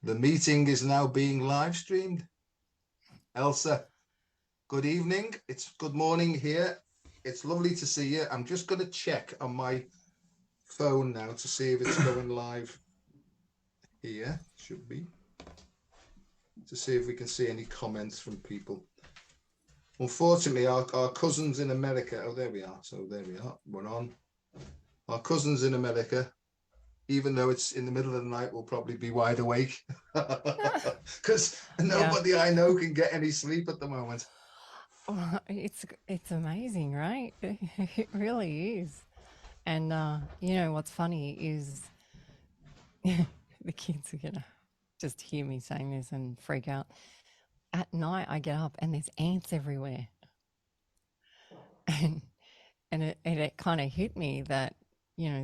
The meeting is now being live streamed. Elsa, good evening. It's good morning here. It's lovely to see you. I'm just going to check on my phone now to see if it's going live here. Should be. To see if we can see any comments from people. Unfortunately, our cousins in America. Oh, there we are. So there we are. We're on. Our cousins in America, even though it's in the middle of the night, will probably be wide awake because Yeah, nobody I know can get any sleep at the moment. well, it's amazing, right? It really is. And you know what's funny is the kids are gonna just hear me saying this and freak out. At night, I get up and there's ants everywhere, and it kind of hit me that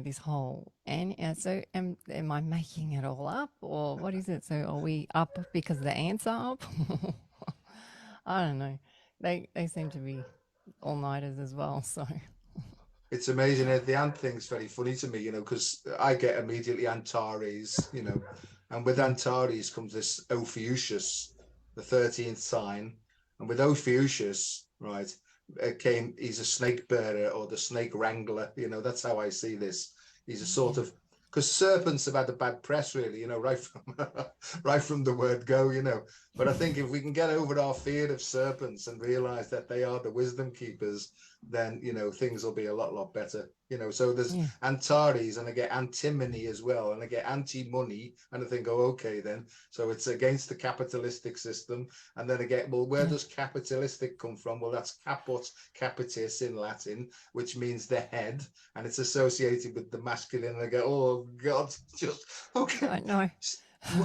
this whole and so am I making it all up or what is it? So are we up because the ants are up? I don't know. They seem to be all nighters as well. So It's amazing. The ant thing's very funny to me, because I get immediately Antares, and with mm. Antares comes this Ophiuchus, the 13th sign. And with Ophiuchus, right, he's a snake bearer or the snake wrangler, that's how I see this. He's a sort Yeah. of, because serpents have had a bad press, really, right from right from the word go. But I think if we can get over our fear of serpents and realize that they are the wisdom keepers, then things will be a lot better. So there's Yeah. Antares, and I get antimony as well, and I get anti-money, and I think, oh, okay, then. So it's against the capitalistic system, and then I get, well, where does capitalistic come from? Well, that's caput capitis in Latin, which means the head, and it's associated with the masculine. And I go, oh God, just okay. I know.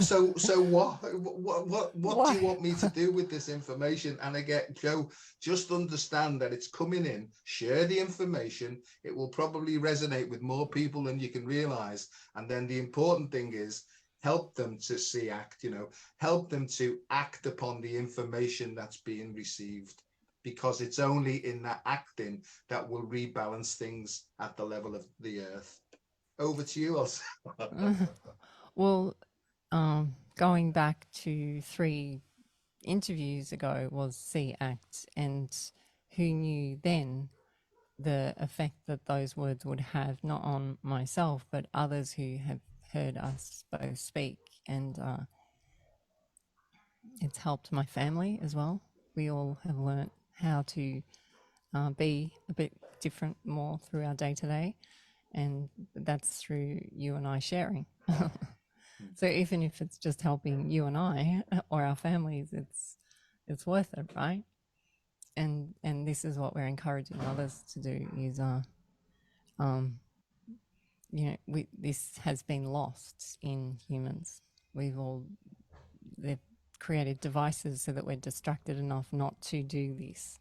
So what do you Why? want me to do with this information? And I get, Joe, just understand that it's coming in, share the information. It will probably resonate with more people than you can realize. And then the important thing is help them to see act, help them to act upon the information that's being received, because it's only in that acting that will rebalance things at the level of the earth. Over to you, Elsa. Well, going back to 3 interviews ago was C Act, and who knew then the effect that those words would have not on myself but others who have heard us both speak, and it's helped my family as well. We all have learnt how to be a bit different more through our day to day, and that's through you and I sharing. So even if it's just helping you and I or our families, it's worth it, right? And this is what we're encouraging others to do is um this has been lost in humans. They've created devices so that we're distracted enough not to do this.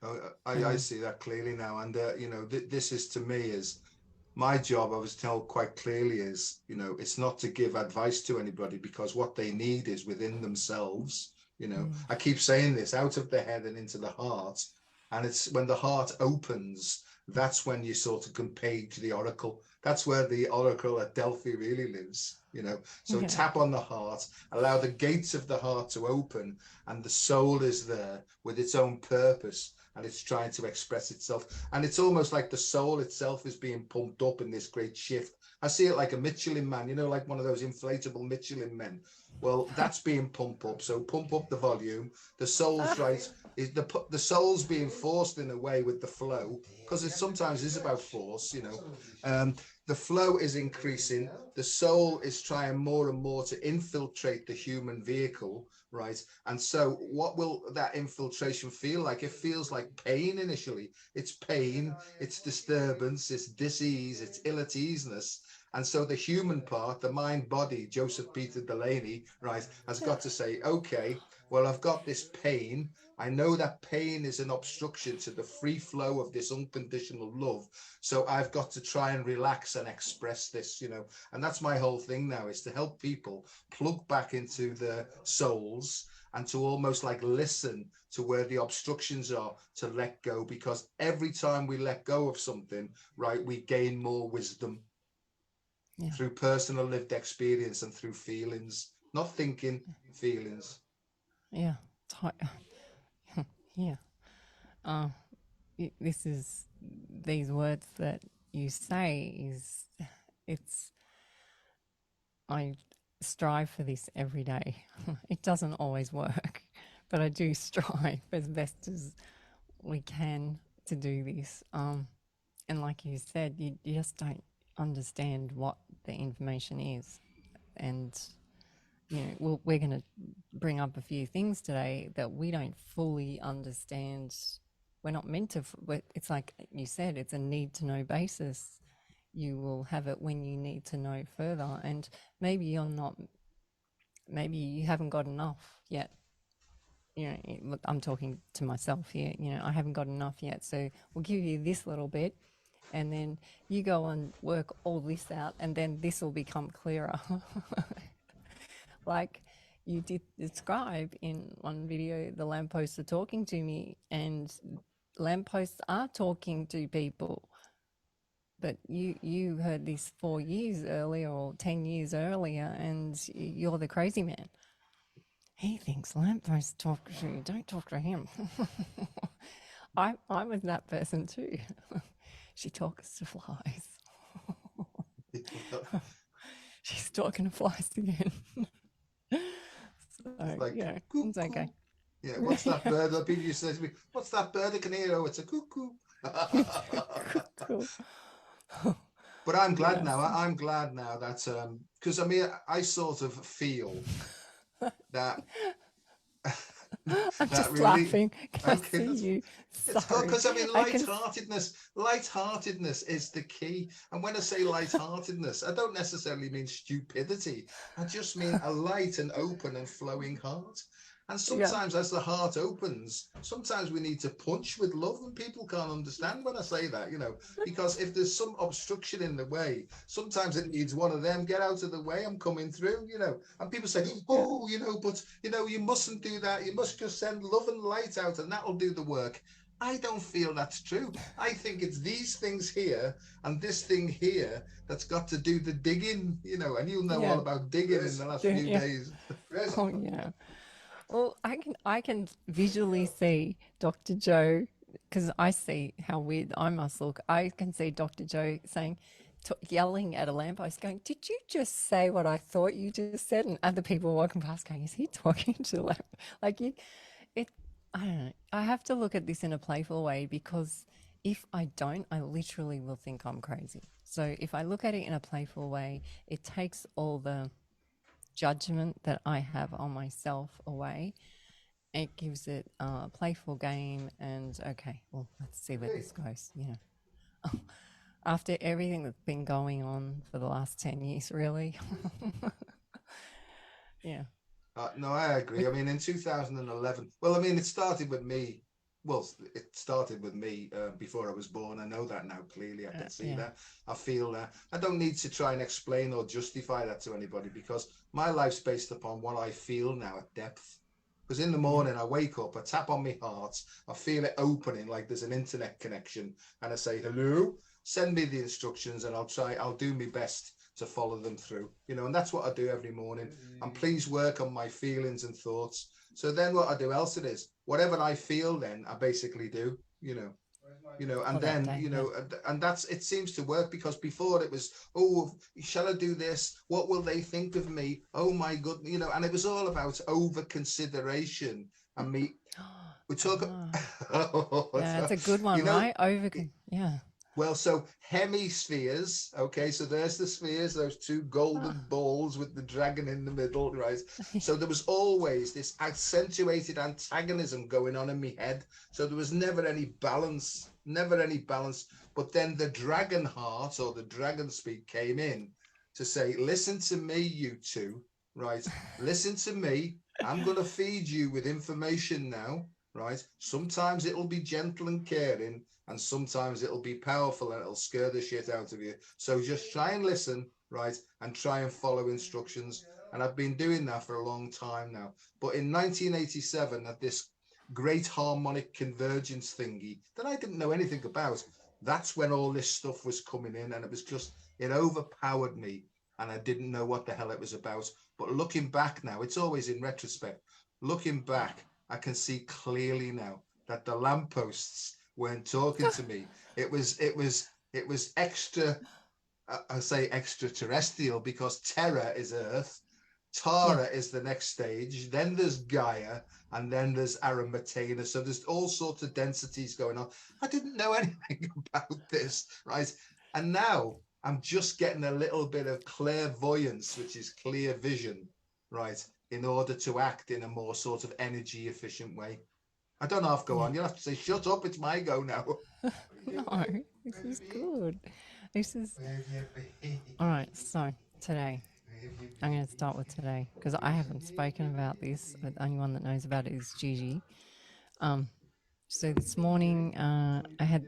Oh, I And see that clearly now, and this is to me is my job. I was told quite clearly is it's not to give advice to anybody, because what they need is within themselves. mm, I keep saying this, out of the head and into the heart, and it's when the heart opens, that's when you sort of can page the oracle. That's where the oracle at Delphi really lives. So yeah, tap on the heart, allow the gates of the heart to open, and the soul is there with its own purpose, and it's trying to express itself. And it's almost like the soul itself is being pumped up in this great shift. I see it like a Michelin man, like one of those inflatable Michelin men. Well, that's being pumped up. So pump up the volume. The soul's right. Is the soul's being forced in a way with the flow, because it sometimes is about force. The flow is increasing. The soul is trying more and more to infiltrate the human vehicle, right? And so what will that infiltration feel like? It feels like pain initially. It's pain, it's disturbance, it's disease, it's ill at easiness. And so the human part, the mind body, Joseph Peter Delaney, right, has got to say, okay, well, I've got this pain. I know that pain is an obstruction to the free flow of this unconditional love. So I've got to try and relax and express this. And that's my whole thing now, is to help people plug back into their souls and to almost like listen to where the obstructions are, to let go, because every time we let go of something, right, we gain more wisdom. Yeah. through personal lived experience and through feelings, not thinking, feelings. Yeah. Yeah. Uh, this is these words that you say is it's I strive for this every day. It doesn't always work, but I do strive as best as we can to do this. And like you said, you just don't understand what the information is. And, we're going to bring up a few things today that we don't fully understand. We're not meant to, it's like you said, it's a need to know basis. You will have it when you need to know further. And maybe you're not, maybe you haven't got enough yet. Look, I'm talking to myself here. I haven't got enough yet. So we'll give you this little bit, and then you go and work all this out, and then this will become clearer. Like you did describe in one video, the lampposts are talking to me, and lampposts are talking to people. But you heard this 4 years earlier or 10 years earlier, and you're the crazy man. He thinks lampposts talk to you. Don't talk to him. I was that person too. She talks to flies. She's talking to flies again. So, It's like yeah, it's cuckoo. okay. Yeah, what's that bird? The people used to say to me, "What's that bird? I can hear. Oh, it's a cuckoo." Cool. But I'm glad Yes. now. I'm glad now that because I mean I sort of feel that I'm that just really laughing. Can I okay. see you? It's good Sorry. because I mean I can. lightheartedness is the key. And when I say lightheartedness, I don't necessarily mean stupidity. I just mean a light and open and flowing heart. And Yeah. sometimes as the heart opens, sometimes we need to punch with love, and people can't understand when I say that, because if there's some obstruction in the way, sometimes it needs one of them, get out of the way, I'm coming through, and people say, Yeah. oh, but you mustn't do that. You must just send love and light out and that'll do the work. I don't feel that's true. I think it's these things here and this thing here that's got to do the digging, and you'll know all Yeah. about digging in the last few Yeah. days. Oh yeah. Well, I can visually see Dr. Joe because I see how weird I must look. I can see Dr. Joe saying, yelling at a lamppost, going, "Did you just say what I thought you just said?" And other people walking past, going, "Is he talking to the lamp?" Like you, it. I don't know. I have to look at this in a playful way because if I don't, I literally will think I'm crazy. So if I look at it in a playful way, it takes all the judgment that I have on myself away. It gives it a playful game, and okay, well, let's see where this goes. After everything that's been going on for the last 10 years, really. Yeah. No, I agree. I mean, in 2011, well, I mean, it started with me. Well, it started with me before I was born. I know that now clearly. I can see Yeah. that. I feel that. I don't need to try and explain or justify that to anybody because my life's based upon what I feel now at depth. Because in the Yeah. morning, I wake up, I tap on my heart, I feel it opening like there's an internet connection, and I say, hello, send me the instructions, and I'll do my best to follow them through, and that's what I do every morning. And please work on my feelings and thoughts. So then what I do else it is, whatever I feel, then I basically do, and For that then, day. Yeah. and that's, it seems to work because before it was, oh, shall I do this? What will they think of me? Oh my God, and it was all about over consideration and me. We talk, Ah, oh, yeah, it's a good one, you know, right? Yeah. well, so hemispheres, okay, so there's the spheres, those two Ah, golden balls with the dragon in the middle, right? So there was always this accentuated antagonism going on in my head. So there was never any balance, never any balance. But then the dragon heart or the dragon speak came in to say, listen to me, you two, right? Listen to me. I'm going to feed you with information now, right? Sometimes it'll be gentle and caring, and sometimes it'll be powerful and it'll scare the shit out of you. So just try and listen, right? And try and follow instructions. And I've been doing that for a long time now. But in 1987, at this great harmonic convergence thingy that I didn't know anything about, that's when all this stuff was coming in, and it was just, it overpowered me. and I didn't know what the hell it was about. But looking back now, it's always in retrospect. Looking back, I can see clearly now that the lampposts weren't talking to me. It was extra. I say extraterrestrial because Terra is Earth, Yeah. Tara is the next stage, then there's Gaia, and then there's Aramatena. So there's all sorts of densities going on. I didn't know anything about this, right? And now I'm just getting a little bit of clairvoyance, which is clear vision, right, in order to act in a more sort of energy efficient way. I don't know if go Yeah. on. You'll have to say, shut up, it's my go now. No, this is good. This is all right. So today, I'm going to start with today because I haven't spoken about this. The only one that knows about it is Gigi. So this morning, I had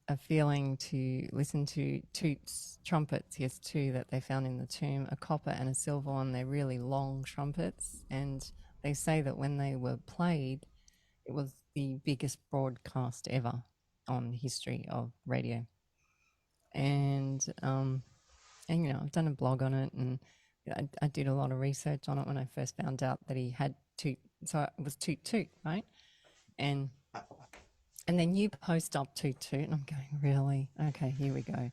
a feeling to listen to Toot's trumpets. He has two that they found in the tomb, a copper and a silver one. They're really long trumpets, and they say that when they were played, it was the biggest broadcast ever on the history of radio. And I've done a blog on it, and I did a lot of research on it when I first found out that he had Toot. So it was Toot Toot, right? And and then you post up Toot Toot, and I'm going, really? Okay, here we go.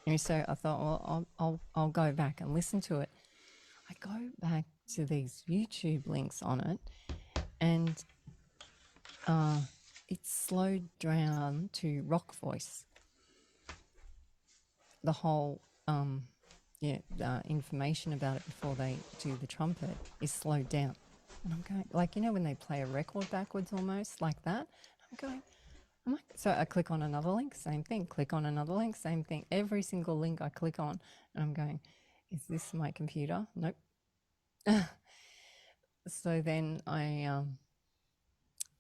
And so I thought, well, I'll go back and listen to it. I go back to these YouTube links on it, and it's slowed down to rock voice. The whole information about it before they do the trumpet is slowed down. And I'm going, like, when they play a record backwards almost like that. I'm like, so I click on another link, same thing. Click on another link, same thing. Every single link I click on, and I'm going, is this my computer? Nope. So then I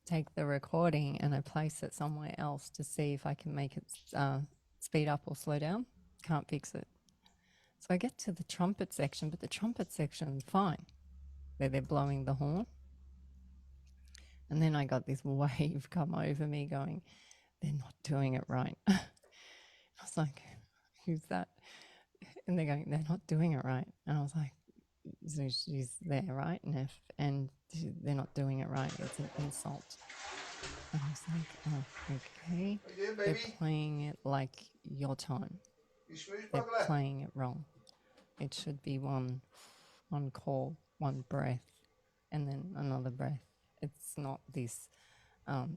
take the recording and I place it somewhere else to see if I can make it speed up or slow down. Can't fix it. So I get to the trumpet section, but the trumpet section is fine, where they're blowing the horn. And then I got this wave come over me going, they're not doing it right. I was like, who's that? And they're going, they're not doing it right. And I was like, so she's there, right? And they're not doing it right. It's an insult. And I was like, oh, okay. Yeah, They're baby. playing it like your time. They're playing it wrong. It should be one call, one breath, and then another breath. It's not this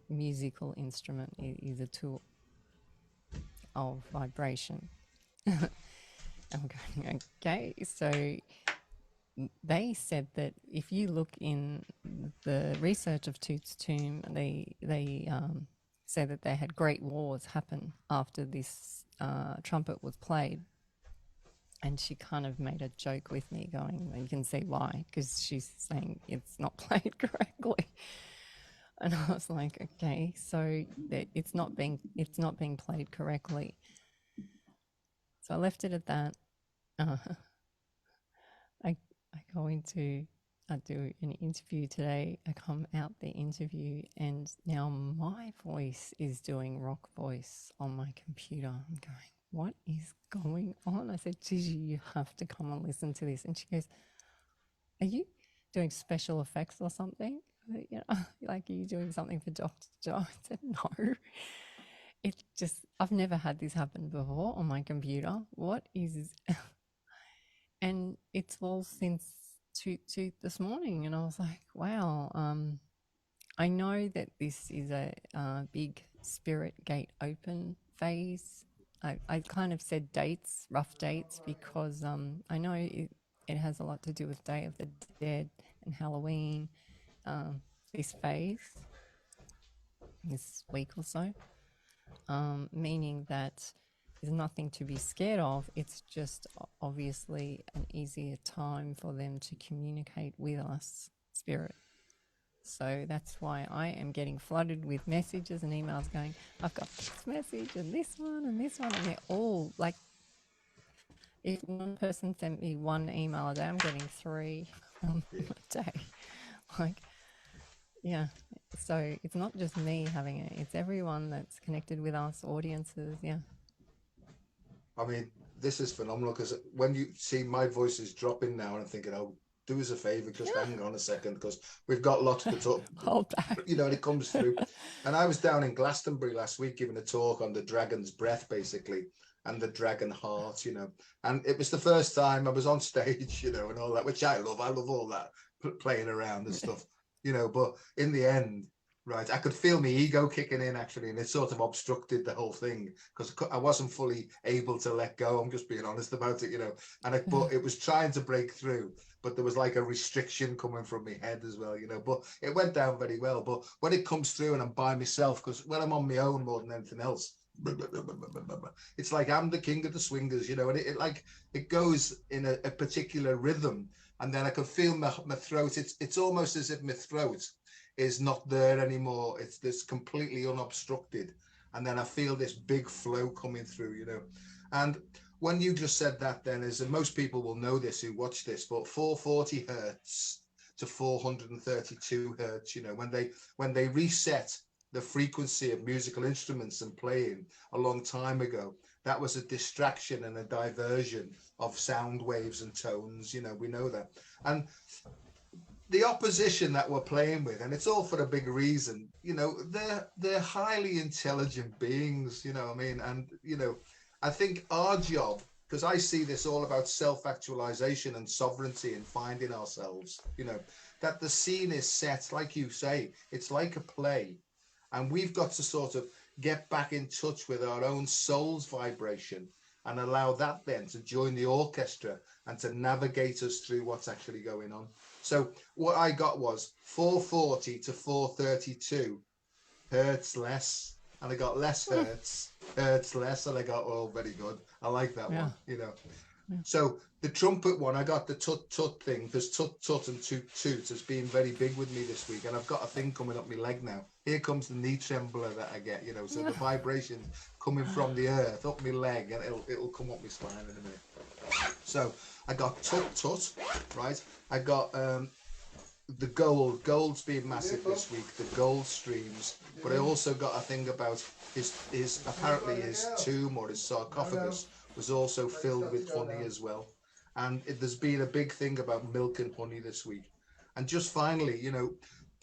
musical instrument. It is a tool of vibration. I'm going, okay. So they said that if you look in the research of Toot's tomb, they say that they had great wars happen after this trumpet was played. And she kind of made a joke with me going, you can see why, because she's saying it's not played correctly. And I was like, okay, so it's not being played correctly. So I left it at that. I go into, I do an interview today. I come out the interview, and now my voice is doing rock voice on my computer. I'm going, what is going on? I said, Gigi, you have to come and listen to this. And she goes, are you doing special effects or something? Like, are you doing something for Dr. Joe? I said, no. It just, I've never had this happen before on my computer. What is, and it's all since two this morning. And I was like, wow. I know that this is a big spirit gate open phase. I kind of said dates, rough dates, because I know it has a lot to do with Day of the Dead and Halloween, this phase, this week or so, meaning that there's nothing to be scared of. It's just obviously an easier time for them to communicate with us, spirit. So that's why I am getting flooded with messages and emails going, I've got this message and this one and this one. And they're all like, if one person sent me one email a day, I'm getting 3 a day. Like, yeah. So it's not just me having it, it's everyone that's connected with us, audiences. Yeah. I mean, this is phenomenal because when you see my voice is dropping now, and I'm thinking, oh, do us a favor, just hang on a second because we've got lots to talk. Hold back. And it comes through. And I was down in Glastonbury last week giving a talk on the dragon's breath, basically, and the dragon heart, and it was the first time I was on stage, and all that, which I love. I love all that playing around and stuff, but in the end, right, I could feel my ego kicking in actually, and it sort of obstructed the whole thing because I wasn't fully able to let go. I'm just being honest about it, but it was trying to break through, but there was like a restriction coming from my head as well, but it went down very well. But when it comes through and I'm by myself, because when I'm on my own more than anything else, it's like I'm the king of the swingers, and it goes in a particular rhythm, and then I can feel my throat. It's almost as if my throat is not there anymore. It's this completely unobstructed, and then I feel this big flow coming through, and when you just said that, then is, and most people will know this who watch this, but 440 hertz to 432 hertz, when they reset the frequency of musical instruments and playing a long time ago, that was a distraction and a diversion of sound waves and tones, we know that. And the opposition that we're playing with, and it's all for a big reason, they're highly intelligent beings, I mean, and I think our job, because I see this all about self-actualization and sovereignty and finding ourselves, that the scene is set, like you say, it's like a play, and we've got to sort of get back in touch with our own soul's vibration and allow that then to join the orchestra and to navigate us through what's actually going on. So what I got was 440 to 432 hertz less, and I got less hertz less, and I got, oh, very good. I like that one, Yeah. So the trumpet one, I got the tut tut thing, because tut tut and toot toot has been very big with me this week, and I've got a thing coming up my leg now. Here comes the knee trembler that I get, so the vibration coming from the earth up my leg, and it'll come up my spine in a minute. So I got tut tut, right? I got the gold's been massive this week, the gold streams, but I also got a thing about his apparently his tomb or his sarcophagus was also filled with honey as well. And there's been a big thing about milk and honey this week. And just finally,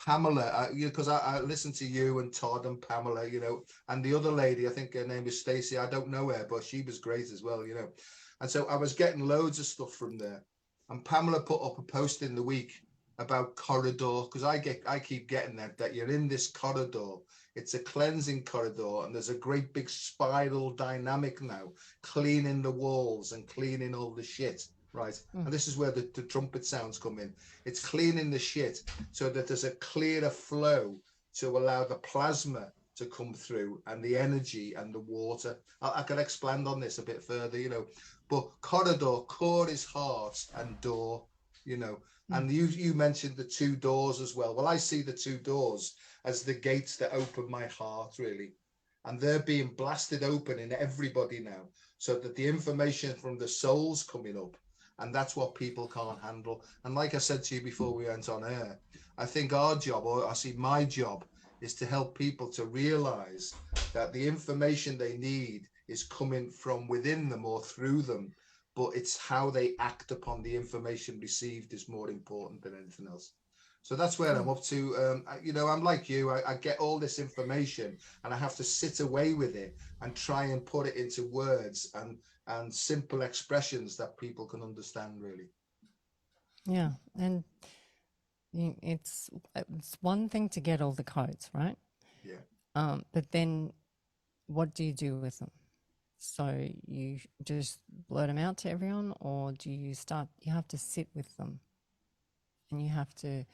Pamela, because I listened to you and Todd and Pamela, and the other lady, I think her name is Stacey. I don't know her, but she was great as well, And so I was getting loads of stuff from there. And Pamela put up a post in the week about corridor, because I keep getting that you're in this corridor. It's a cleansing corridor, and there's a great big spiral dynamic now, cleaning the walls and cleaning all the shit, right? And this is where the trumpet sounds come in. It's cleaning the shit so that there's a clearer flow to allow the plasma to come through, and the energy and the water. I can expand on this a bit further, but corridor, core is heart, and door, and you mentioned the two doors as well. Well, I see the two doors as the gates that open my heart, really. And they're being blasted open in everybody now, so that the information from the soul's coming up. And that's what people can't handle. And like I said to you before we went on air, I think our job, or I see my job, is to help people to realize that the information they need is coming from within them or through them, but it's how they act upon the information received is more important than anything else. So that's where I'm up to. I'm like you. I get all this information, and I have to sit away with it and try and put it into words and simple expressions that people can understand, really. Yeah, and it's one thing to get all the codes, right? Yeah. But then what do you do with them? So you just blurt them out to everyone, or do you have to sit with them, and you have to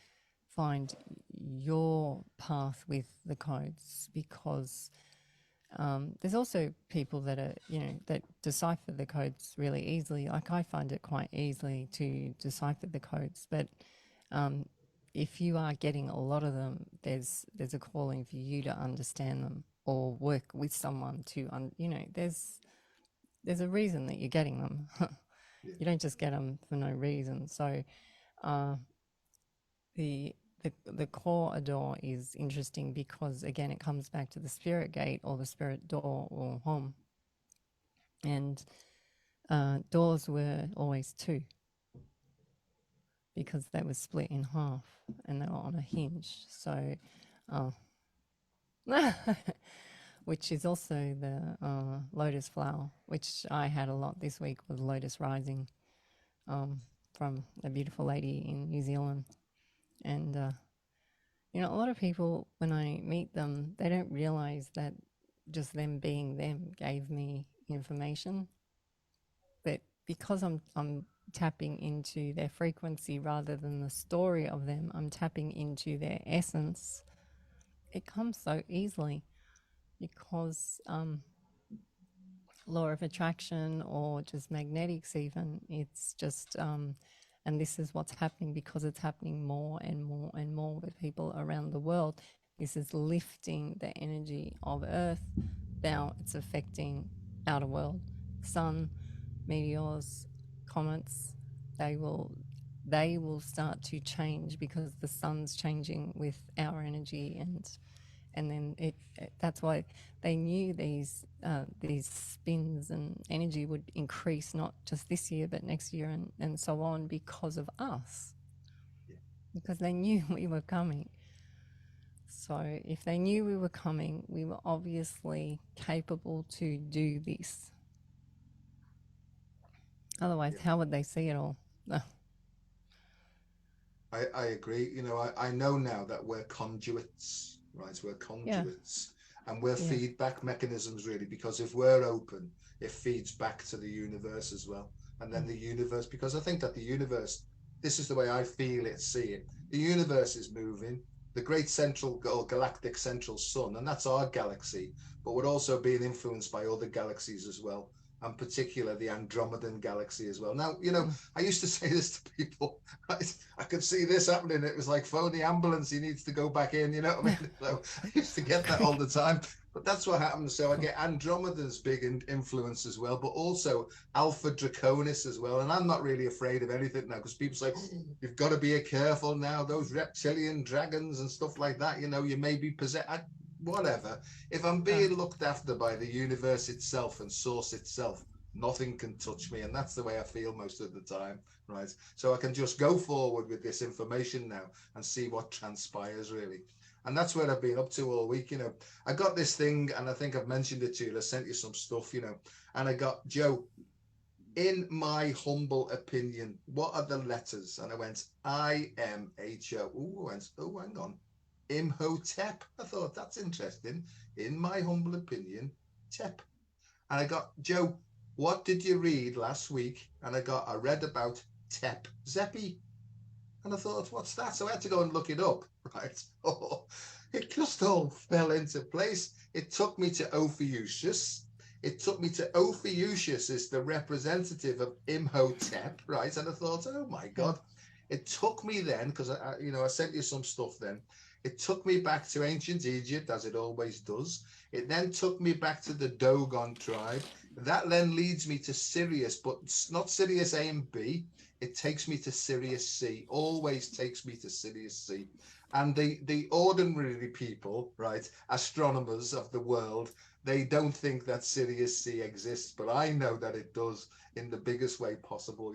find your path with the codes, because there's also people that are, that decipher the codes really easily. Like I find it quite easily to decipher the codes, but if you are getting a lot of them, there's a calling for you to understand them or work with someone to, there's a reason that you're getting them. You don't just get them for no reason. So the corridor is interesting because, again, it comes back to the spirit gate or the spirit door or home. And doors were always two because they were split in half and they were on a hinge. So, uh, which is also the lotus flower, which I had a lot this week was lotus rising from a beautiful lady in New Zealand. And, a lot of people, when I meet them, they don't realize that just them being them gave me information. But because I'm tapping into their frequency rather than the story of them, I'm tapping into their essence. It comes so easily because law of attraction or just magnetics, even it's just and this is what's happening because it's happening more and more and more with people around the world. This is lifting the energy of earth. Now it's affecting outer world, sun, meteors, comets. They will start to change because the sun's changing with our energy, and then that's why they knew these spins and energy would increase not just this year but next year and so on because of us, because they knew we were coming. So if they knew we were coming, we were obviously capable to do this. Otherwise, how would they see it all? I agree. I know now that we're conduits, right? We're Yeah, conduits and we're yeah, feedback mechanisms, really, because if we're open, it feeds back to the universe as well. And then the universe, because I think that the universe, this is the way I feel it, see it. The universe is moving, the great central or galactic central sun, and that's our galaxy, but we're also being influenced by other galaxies as well, and particular the Andromedan galaxy as well. Now, I used to say this to people. I could see this happening. It was like, phone the ambulance, he needs to go back in, you know what I mean? So I used to get that all the time. But that's what happens. So I get Andromeda's big influence as well, but also Alpha Draconis as well. And I'm not really afraid of anything now because people say, you've got to be careful now, those reptilian dragons and stuff like that, you may be possessed. Whatever. If I'm being looked after by the universe itself and source itself, nothing can touch me. And that's the way I feel most of the time, right? So I can just go forward with this information now and see what transpires, really. And that's what I've been up to all week. I got this thing, and I think I've mentioned it to you. I sent you some stuff, and I got, Joe, in my humble opinion, what are the letters? And I went, IMHO. Oh, I went, oh, hang on. Imhotep. I thought, that's interesting. In my humble opinion, Tep. And I got, Joe, what did you read last week? And I read about Tep Zepi. And I thought, what's that? So I had to go and look it up, right? Oh, it just all fell into place. It took me to Ophiuchus. It took me to Ophiuchus as the representative of Imhotep, right? And I thought, oh my God. It took me then, because I sent you some stuff then. It took me back to ancient Egypt, as it always does. It then took me back to the Dogon tribe. That then leads me to Sirius, but not Sirius A and B. It takes me to Sirius C, always takes me to Sirius C. And the ordinary people, right, astronomers of the world, they don't think that Sirius C exists, but I know that it does in the biggest way possible,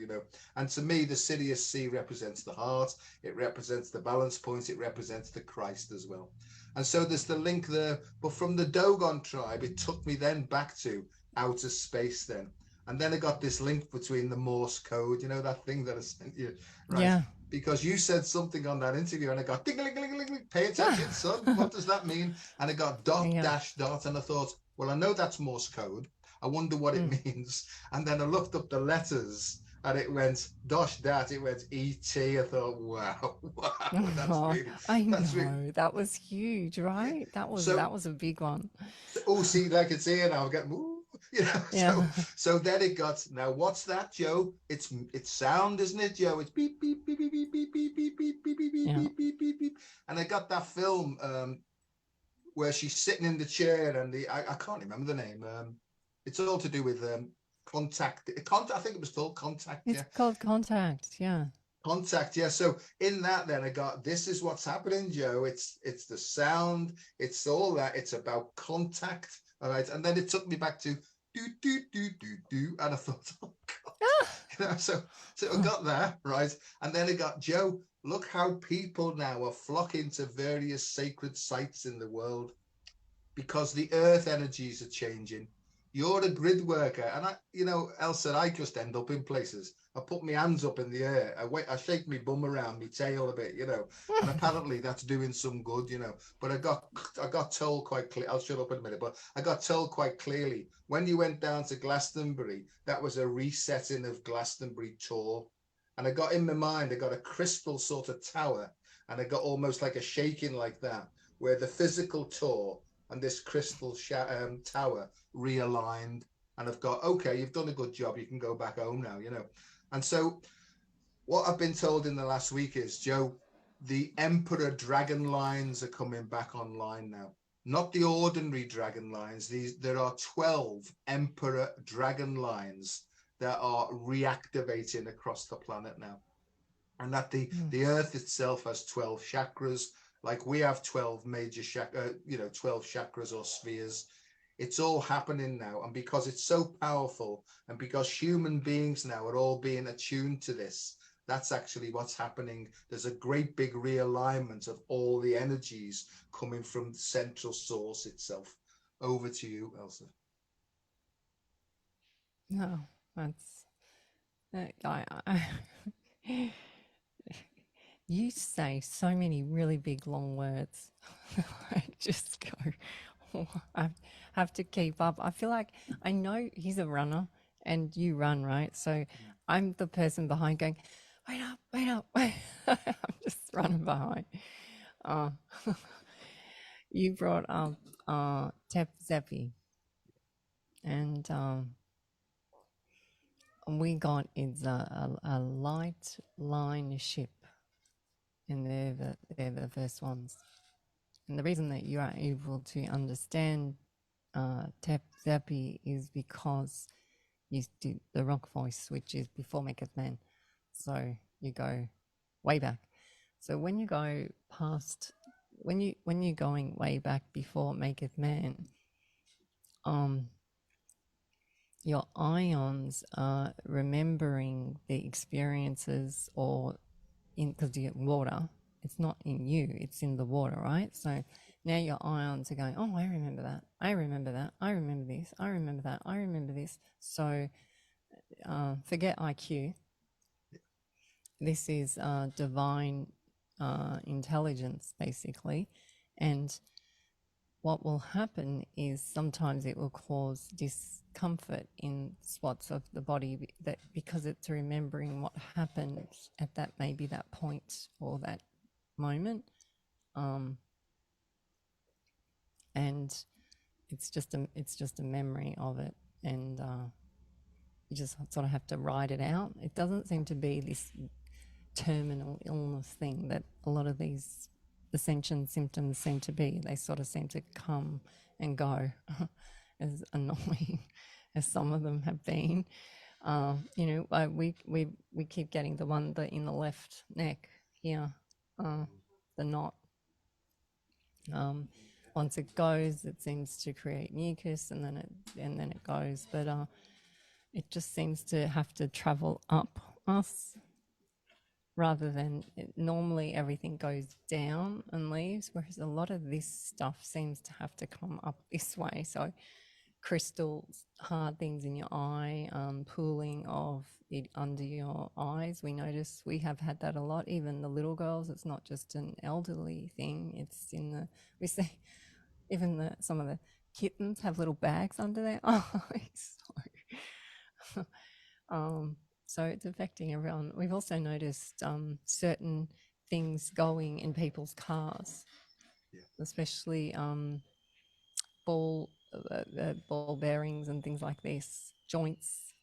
And to me, the Sirius C represents the heart, it represents the balance point, it represents the Christ as well. And so there's the link there. But from the Dogon tribe, it took me then back to outer space then. And then I got this link between the Morse code, that thing that I sent you, right? yeah. Because you said something on that interview and I got ding, ding, ding, ding, ding, pay attention, son. What does that mean? And I got dot, dash, dot. And I thought, well, I know that's Morse code. I wonder what it means. And then I looked up the letters and it went dash, dat, it went ET. I thought, wow, that's really, I that's know. really, That was huge, right? That was so, a big one. see, I can see it now. I'm getting, ooh, Yeah. so then it got, now what's that, Joe? It's sound, isn't it, Joe? It's beep beep beep beep beep beep beep beep beep beep beep beep beep beep beep beep. And I got that film where she's sitting in the chair and I can't remember the name. It's all to do with contact. I think it was called Contact. It's called Contact. Yeah. Contact, yeah. So in that, then I got, this is what's happening, Joe. It's the sound. It's all that. It's about contact. All right. And then it took me back to do, and I thought, oh God, Ah! so I got there right, and then I got Joe. Look how people now are flocking to various sacred sites in the world because the earth energies are changing. You're a grid worker, and Elsa, I just end up in places. I put my hands up in the air. I shake my bum around, my tail a bit, and apparently that's doing some good, But I got told quite clear. I'll shut up in a minute, but I got told quite clearly when you went down to Glastonbury, that was a resetting of Glastonbury tour. And I got in my mind, I got a crystal sort of tower, and I got almost like a shaking like that, where the physical tour and this crystal tower realigned, and I've got, okay, you've done a good job, you can go back home now. And so what I've been told in the last week is, Joe, the emperor dragon lines are coming back online now, not the ordinary dragon lines. There are 12 emperor dragon lines that are reactivating across the planet now, and that the earth itself has 12 chakras, like we have 12 major 12 chakras or spheres. It's all happening now, and because it's so powerful, and because human beings now are all being attuned to this, that's actually what's happening. There's a great big realignment of all the energies coming from the central source itself. Over to you, Elsa. No, that's I you say so many really big long words. I just go, "Oh, I have to keep up. I feel like I know he's a runner and you run, right? So I'm the person behind going, wait up, wait up, wait. I'm just running behind. Uh, you brought up Zepi, and we got it's a light line ship, and they're the first ones. And the reason that you are able to understand Tepi is because you did the rock voice, which is before Maketh Man. So you go way back. So when you go past, when you're going way back before Maketh Man, um, your ions are remembering the experiences, or in because you get water, it's not in you, it's in the water, right? So now your ions are going, oh, I remember that, I remember that, I remember this, I remember that, I remember this. So forget IQ. This is divine intelligence, basically. And what will happen is sometimes it will cause discomfort in spots of the body that because it's remembering what happened at that maybe that point or that moment, um, and it's just a memory of it, and you just sort of have to ride it out. It doesn't seem to be this terminal illness thing that a lot of these ascension symptoms seem to be. They sort of seem to come and go, as annoying as some of them have been. We keep getting the one that in the left neck here, the knot. Once it goes, it seems to create mucus, and then it goes. But it just seems to have to travel up us rather than normally everything goes down and leaves, whereas a lot of this stuff seems to have to come up this way. So crystals, hard things in your eye, pooling of it under your eyes. We notice we have had that a lot, even the little girls. It's not just an elderly thing. It's in the, we see even some of the kittens have little bags under their eyes. So, so it's affecting everyone. We've also noticed certain things going in people's cars, Yeah. especially ball ball bearings and things like this, joints.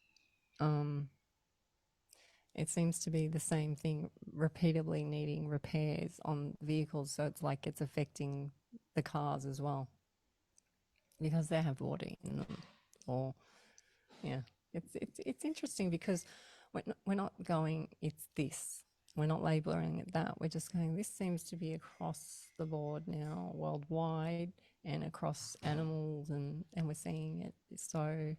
Um, it seems to be the same thing, repeatedly needing repairs on vehicles. So it's like it's affecting the cars as well because they have water in them. Or yeah, it's interesting because we're not going. It's this. We're not labeling it that. We're just going. This seems to be across the board now, worldwide, and across animals, and we're seeing it. So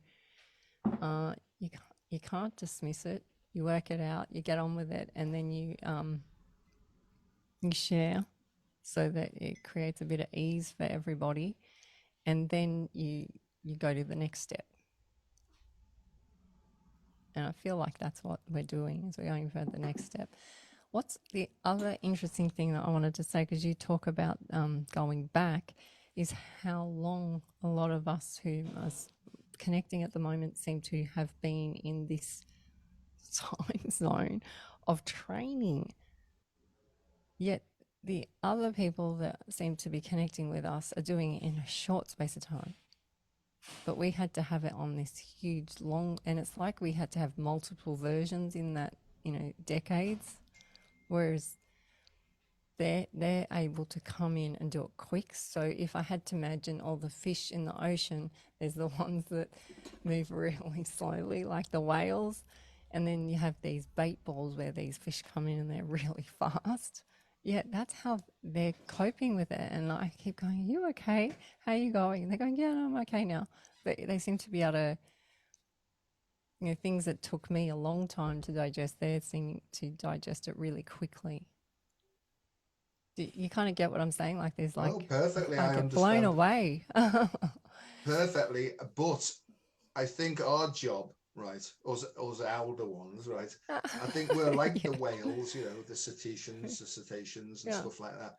You can't dismiss it. You work it out. You get on with it, and then you share so that it creates a bit of ease for everybody, and then you go to the next step. And I feel like that's what we're doing is we're going for the next step. What's the other interesting thing that I wanted to say, because you talk about going back, is how long a lot of us who are connecting at the moment seem to have been in this time zone of training. Yet the other people that seem to be connecting with us are doing it in a short space of time. But we had to have it on this huge long, and it's like we had to have multiple versions in that, decades. Whereas they're able to come in and do it quick. So if I had to imagine all the fish in the ocean, there's the ones that move really slowly, like the whales, and then you have these bait balls where these fish come in and they're really fast. Yeah, that's how they're coping with it. And I keep going, "Are you okay? How are you going?" And they're going, "Yeah, no, I'm okay now." But they seem to be able to, things that took me a long time to digest, they're seeming to digest it really quickly. You kind of get what I'm saying? Like there's Oh, like, perfectly. I I get blown understand away. perfectly. But I think our job, right, us elder ones, right, I think we're like the Yeah, whales, the cetaceans and yeah. stuff like that,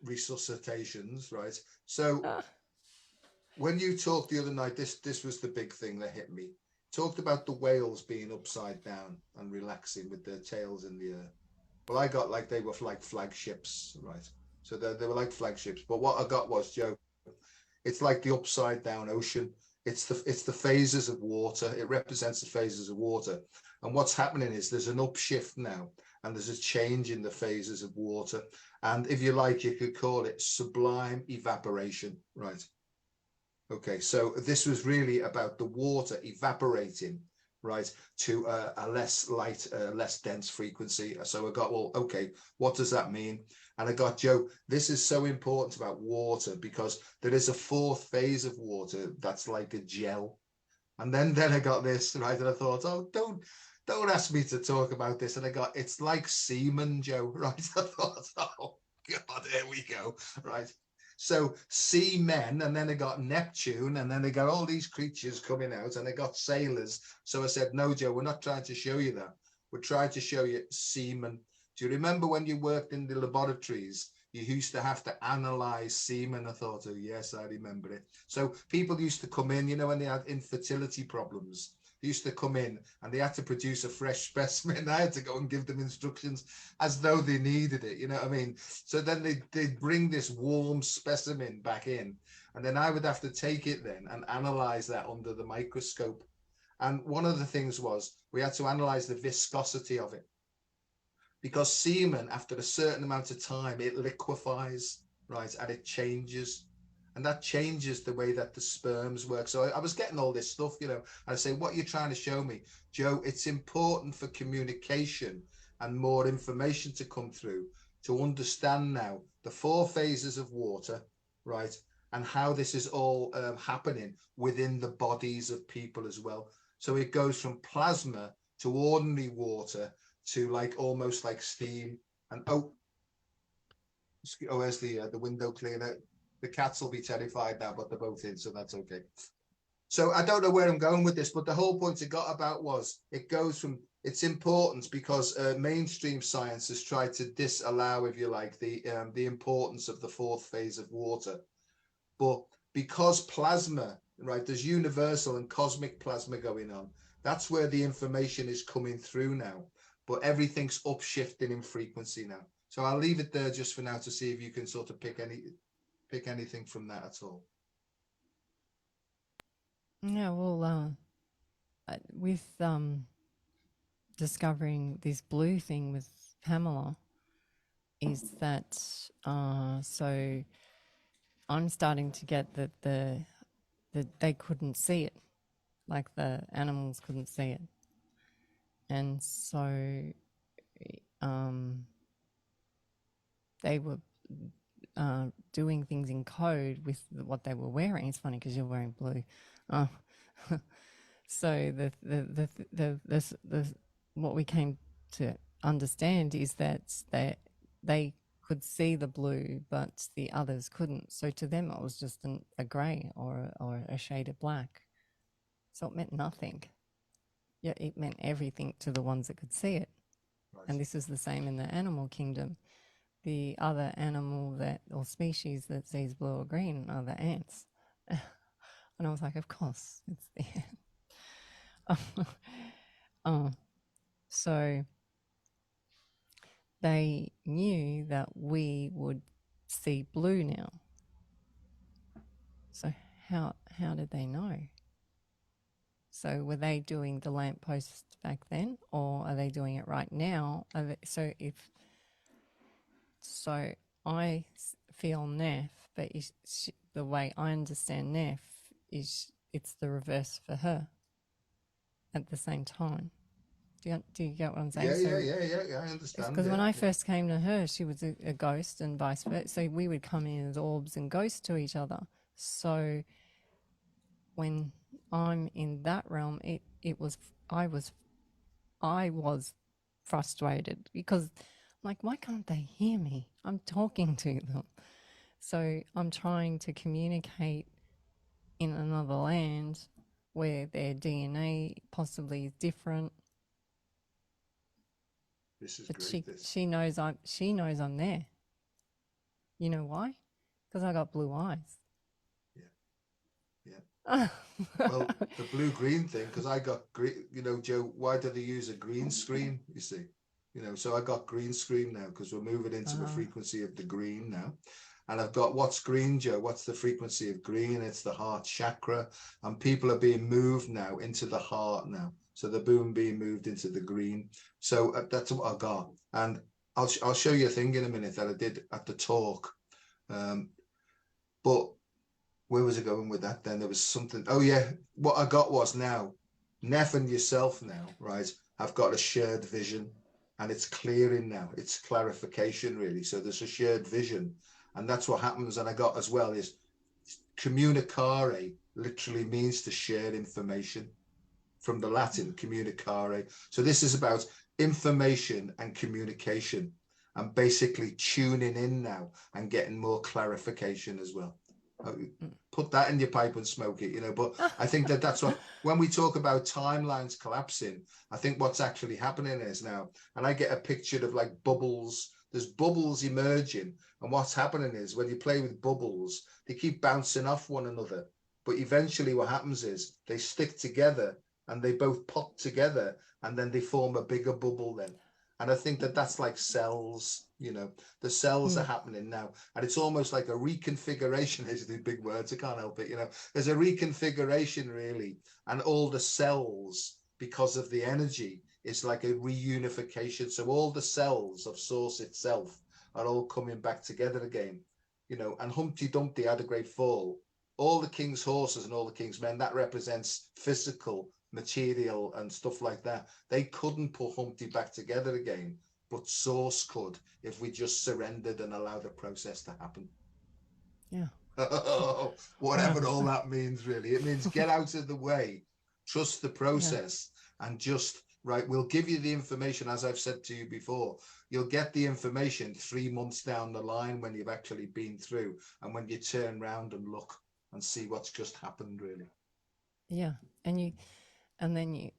resuscitations, right? So when you talked the other night, this was the big thing that hit me. Talked about the whales being upside down and relaxing with their tails in the air. Well, I got like they were like flagships, right? So they were like flagships. But what I got was, Joe, it's like the upside down ocean. It's the phases of water. It represents the phases of water. And what's happening is there's an upshift now, and there's a change in the phases of water. And if you like, you could call it sublime evaporation, right? Okay, so this was really about the water evaporating, right, to a less light, less dense frequency. So I got, well, okay, what does that mean? And I got, Joe, this is so important about water because there is a fourth phase of water that's like a gel. And then I got this, right, and I thought, oh, don't ask me to talk about this. And I got, it's like semen, Joe, right? I thought, oh God, here we go, right? So sea men, and then they got Neptune, and then they got all these creatures coming out, and they got sailors. So I said, no, Joe, we're not trying to show you that. We're trying to show you semen. Do you remember when you worked in the laboratories? You used to have to analyze semen. I thought, oh, yes, I remember it. So people used to come in, when they had infertility problems. They used to come in and they had to produce a fresh specimen. I had to go and give them instructions as though they needed it. You know what I mean? So then they'd bring this warm specimen back in, and then I would have to take it then and analyze that under the microscope. And one of the things was we had to analyze the viscosity of it because semen, after a certain amount of time, it liquefies, right, and it changes. And that changes the way that the sperms work. So I was getting all this stuff, and I say, what you're trying to show me, Joe, it's important for communication and more information to come through to understand now the four phases of water, right, and how this is all happening within the bodies of people as well. So it goes from plasma to ordinary water to like almost like steam. And where's the window cleaner? The cats will be terrified now, but they're both in, so that's okay. So I don't know where I'm going with this, but the whole point it got about was it goes from its importance because mainstream science has tried to disallow, if you like, the importance of the fourth phase of water. But because plasma, right, there's universal and cosmic plasma going on. That's where the information is coming through now. But everything's upshifting in frequency now. So I'll leave it there just for now to see if you can sort of pick anything from that at all. Yeah, well, with discovering this blue thing with Pamela, is that so I'm starting to get that that they couldn't see it, like the animals couldn't see it, and so um, they were doing things in code with what they were wearing. It's funny because you're wearing blue. Uh, So the what we came to understand is that they could see the blue, but the others couldn't. So to them, it was just a grey or a shade of black. So it meant nothing. Yeah, it meant everything to the ones that could see it. Right. And this is the same in the animal kingdom. The other animal that or species that sees blue or green are the ants. And I was like, of course, it's the ant. Oh, so they knew that we would see blue now. So how did they know? So were they doing the lamppost back then, or are they doing it right now? So if so, I feel Neff, but the way I understand Neff is it's the reverse for her at the same time. Do you get what I'm saying? Yeah, yeah, So yeah, yeah, yeah. I understand. because when Yeah, I yeah. first came to her, she was a ghost and vice versa. So we would come in as orbs and ghosts to each other. So when I'm in that realm, it was I was frustrated because I'm like, why can't they hear me? I'm talking to them. So I'm trying to communicate in another land where their DNA possibly is different, This is but great. This. she knows I'm there. You know why? Because I got blue eyes. Yeah, yeah. Well, the blue-green thing, because I got green. You know, Joe, why do they use a green screen? You see, so I got green screen now because we're moving into the frequency of the green now. And I've got what's green, Joe? What's the frequency of green? It's the heart chakra, and people are being moved now into the heart now. So the boom being moved into the green. So that's what I got, and I'll show you a thing in a minute that I did at the talk. Um, but where was I going with that then? There was something. Oh, yeah. What I got was now, Neff and yourself now, right, have got a shared vision and it's clearing now. It's clarification, really. So there's a shared vision. And that's what happens. And I got as well is communicare literally means to share information from the Latin communicare. So this is about information and communication and basically tuning in now and getting more clarification as well. Put that in your pipe and smoke it, but I think that's what, when we talk about timelines collapsing, I think what's actually happening is now, and I get a picture of like bubbles. There's bubbles emerging, and what's happening is when you play with bubbles, they keep bouncing off one another, but eventually what happens is they stick together and they both pop together and then they form a bigger bubble then. And I think that's like cells, the cells are happening now. And it's almost like a reconfiguration. These are the big words, I can't help it. There's a reconfiguration really. And all the cells, because of the energy, it's like a reunification. So all the cells of Source itself are all coming back together again. And Humpty Dumpty had a great fall. All the king's horses and all the king's men, that represents physical material and stuff like that. They couldn't put Humpty back together again, but Source could if we just surrendered and allowed the process to happen. Yeah. Whatever all that means, really. It means get out of the way, trust the Yeah. process, and just, right, we'll give you the information, as I've said to you before. You'll get the information 3 months down the line when you've actually been through and when you turn around and look and see what's just happened, really. Yeah. And then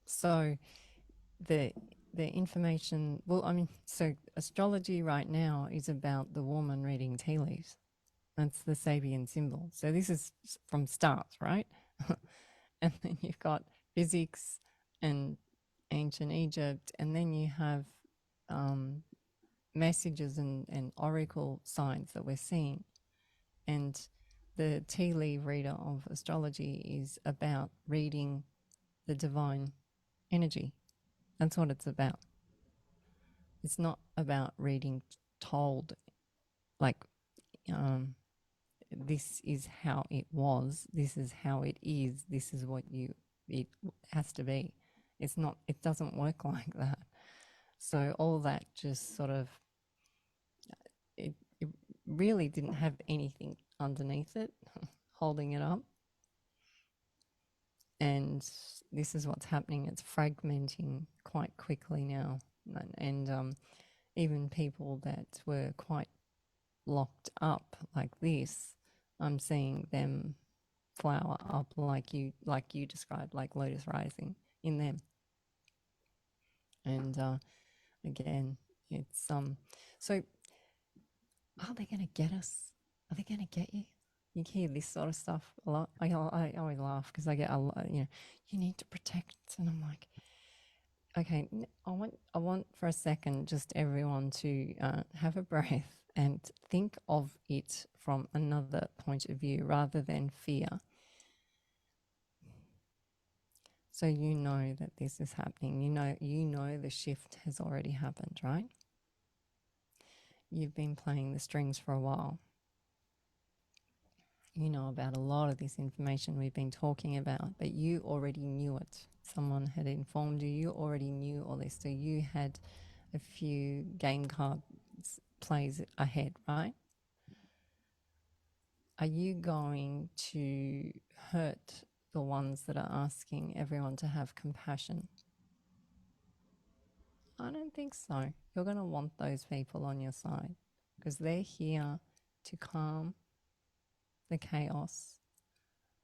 so the information, well, I mean, so astrology right now is about the woman reading tea leaves. That's the Sabian symbol. So this is from stars, right? And then you've got physics and ancient Egypt, and then you have messages and oracle signs that we're seeing. And the tea leaf reader of astrology is about reading the divine energy. That's what it's about. It's not about reading told, like, this is how it was, this is how it is, this is what it has to be. It's not, it doesn't work like that. So all that just sort of, it really didn't have anything underneath it holding it up. And this is what's happening. It's fragmenting quite quickly now. And even people that were quite locked up like this, I'm seeing them flower up like you described, like lotus rising in them. And again, it's so are they going to get us? Are they going to get you? You hear this sort of stuff a lot. I always laugh because I get a lot, you need to protect. And I'm like, okay, I want for a second just everyone to have a breath and think of it from another point of view rather than fear. So you know that this is happening. You know the shift has already happened, right? You've been playing the strings for a while. You know about a lot of this information we've been talking about, but you already knew it. Someone had informed you. You already knew all this. So you had a few game cards plays ahead, right? Are you going to hurt the ones that are asking everyone to have compassion? I don't think so. You're going to want those people on your side because they're here to calm the chaos.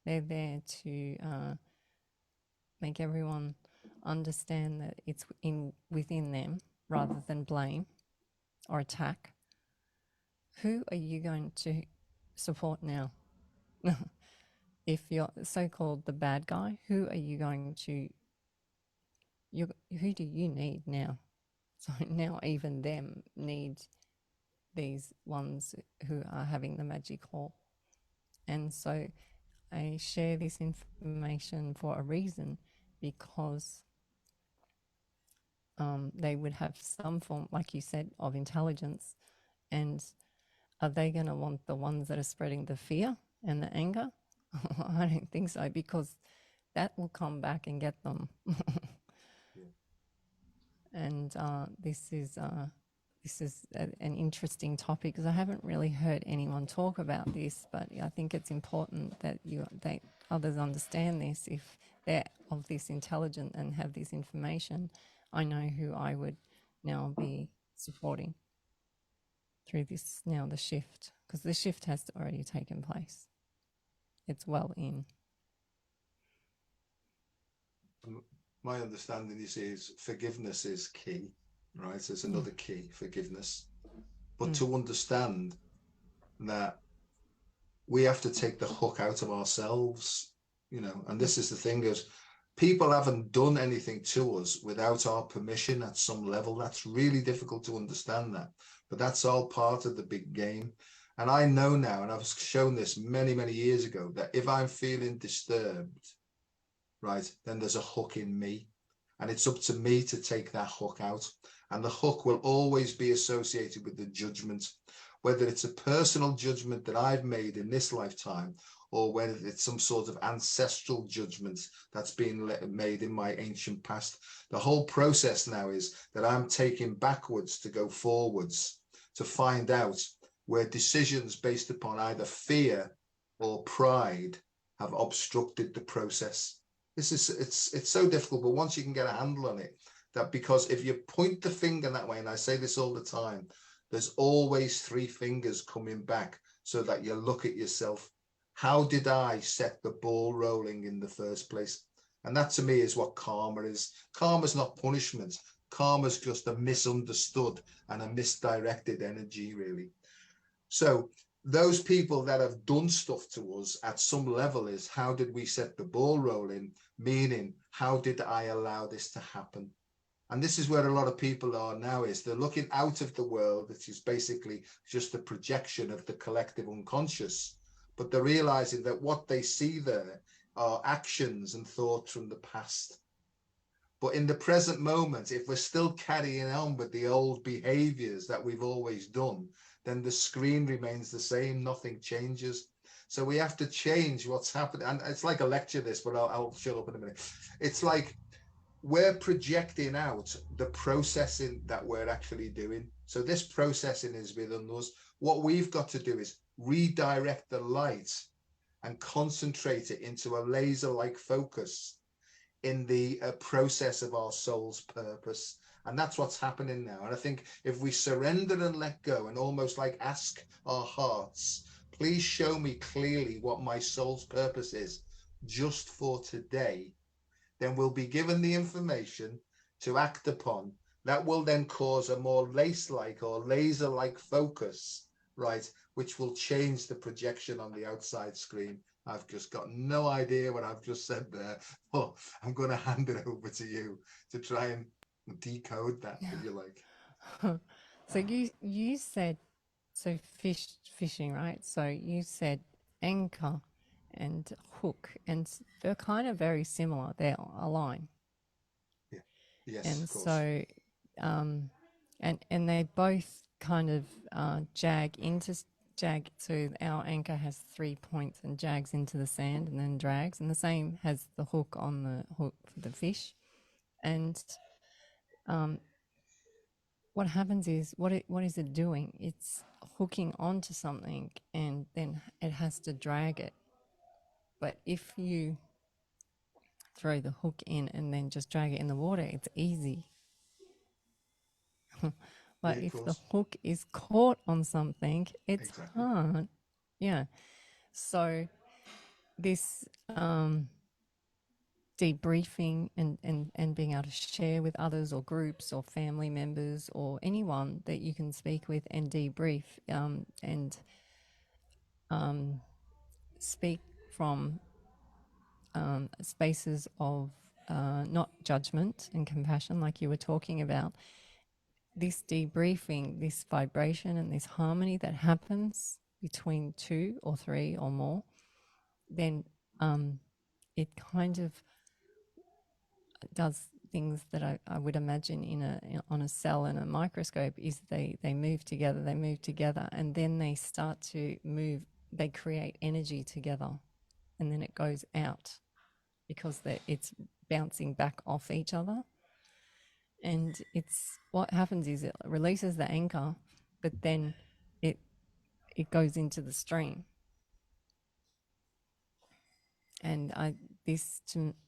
They're there to make everyone understand that it's within them rather than blame or attack. Who are you going to support now? If you're so-called the bad guy, who are you going to who do you need now? So now even them need these ones who are having the magic hall. And so I share this information for a reason because they would have some form, like you said, of intelligence. And are they going to want the ones that are spreading the fear and the anger? I don't think so, because that will come back and get them. Yeah. And this is an interesting topic because I haven't really heard anyone talk about this, but I think it's important that others understand this. If they're of this intelligent and have this information, I know who I would now be supporting through this now the shift, because the shift has already taken place. It's well in. My understanding, you see, is forgiveness is key, right? It's Mm. another key, forgiveness. But to understand that we have to take the hook out of ourselves, and this is the thing is people haven't done anything to us without our permission at some level. That's really difficult to understand that, but that's all part of the big game. And I know now, and I've shown this many, many years ago, that if I'm feeling disturbed, right, then there's a hook in me. And it's up to me to take that hook out. And the hook will always be associated with the judgment, whether it's a personal judgment that I've made in this lifetime, or whether it's some sort of ancestral judgment that's been made in my ancient past. The whole process now is that I'm taking backwards to go forwards to find out where decisions based upon either fear or pride have obstructed the process. It's so difficult, but once you can get a handle on it, that because if you point the finger that way, and I say this all the time, there's always three fingers coming back so that you look at yourself. How did I set the ball rolling in the first place? And that to me is what karma is. Karma's not punishment. Karma's just a misunderstood and a misdirected energy, really. So those people that have done stuff to us at some level is how did we set the ball rolling? Meaning, how did I allow this to happen? And this is where a lot of people are now, is they're looking out of the world, which is basically just a projection of the collective unconscious. But they're realizing that what they see there are actions and thoughts from the past. But in the present moment, if we're still carrying on with the old behaviors that we've always done, then the screen remains the same, nothing changes. So we have to change what's happening. And it's like a lecture, this, but I'll shut up in a minute. It's like we're projecting out the processing that we're actually doing. So this processing is within us. What we've got to do is redirect the light and concentrate it into a laser-like focus in the process of our soul's purpose. And that's what's happening now. And I think if we surrender and let go and almost like ask our hearts, please show me clearly what my soul's purpose is just for today, then we'll be given the information to act upon. That will then cause a more lace-like or laser-like focus, right, which will change the projection on the outside screen. I've just got no idea what I've just said there, but I'm going to hand it over to you to try and decode that, if you like. So you said, so fishing, right? So you said anchor and hook, and they're kind of very similar. They're a line, Yeah. Yes, and of course. so and they both kind of jag. So our anchor has 3 points and jags into the sand and then drags, and the same has the hook on the hook for the fish. And um, what happens is what is it doing? It's hooking onto something, and then it has to drag it. But if you throw the hook in and then just drag it in the water, it's easy. Yeah, But of if the course. hook is caught on something, it's Exactly. hard. Yeah. So this debriefing and being able to share with others or groups or family members or anyone that you can speak with and debrief and speak from spaces of not judgment and compassion, like you were talking about. This debriefing, this vibration, and this harmony that happens between two or three or more, then it kind of does things that I would imagine on a cell in a microscope. Is they move together, and then they start to move. They create energy together, and then it goes out because it's bouncing back off each other. And it's what happens is it releases the anchor, but then it it goes into the stream. And this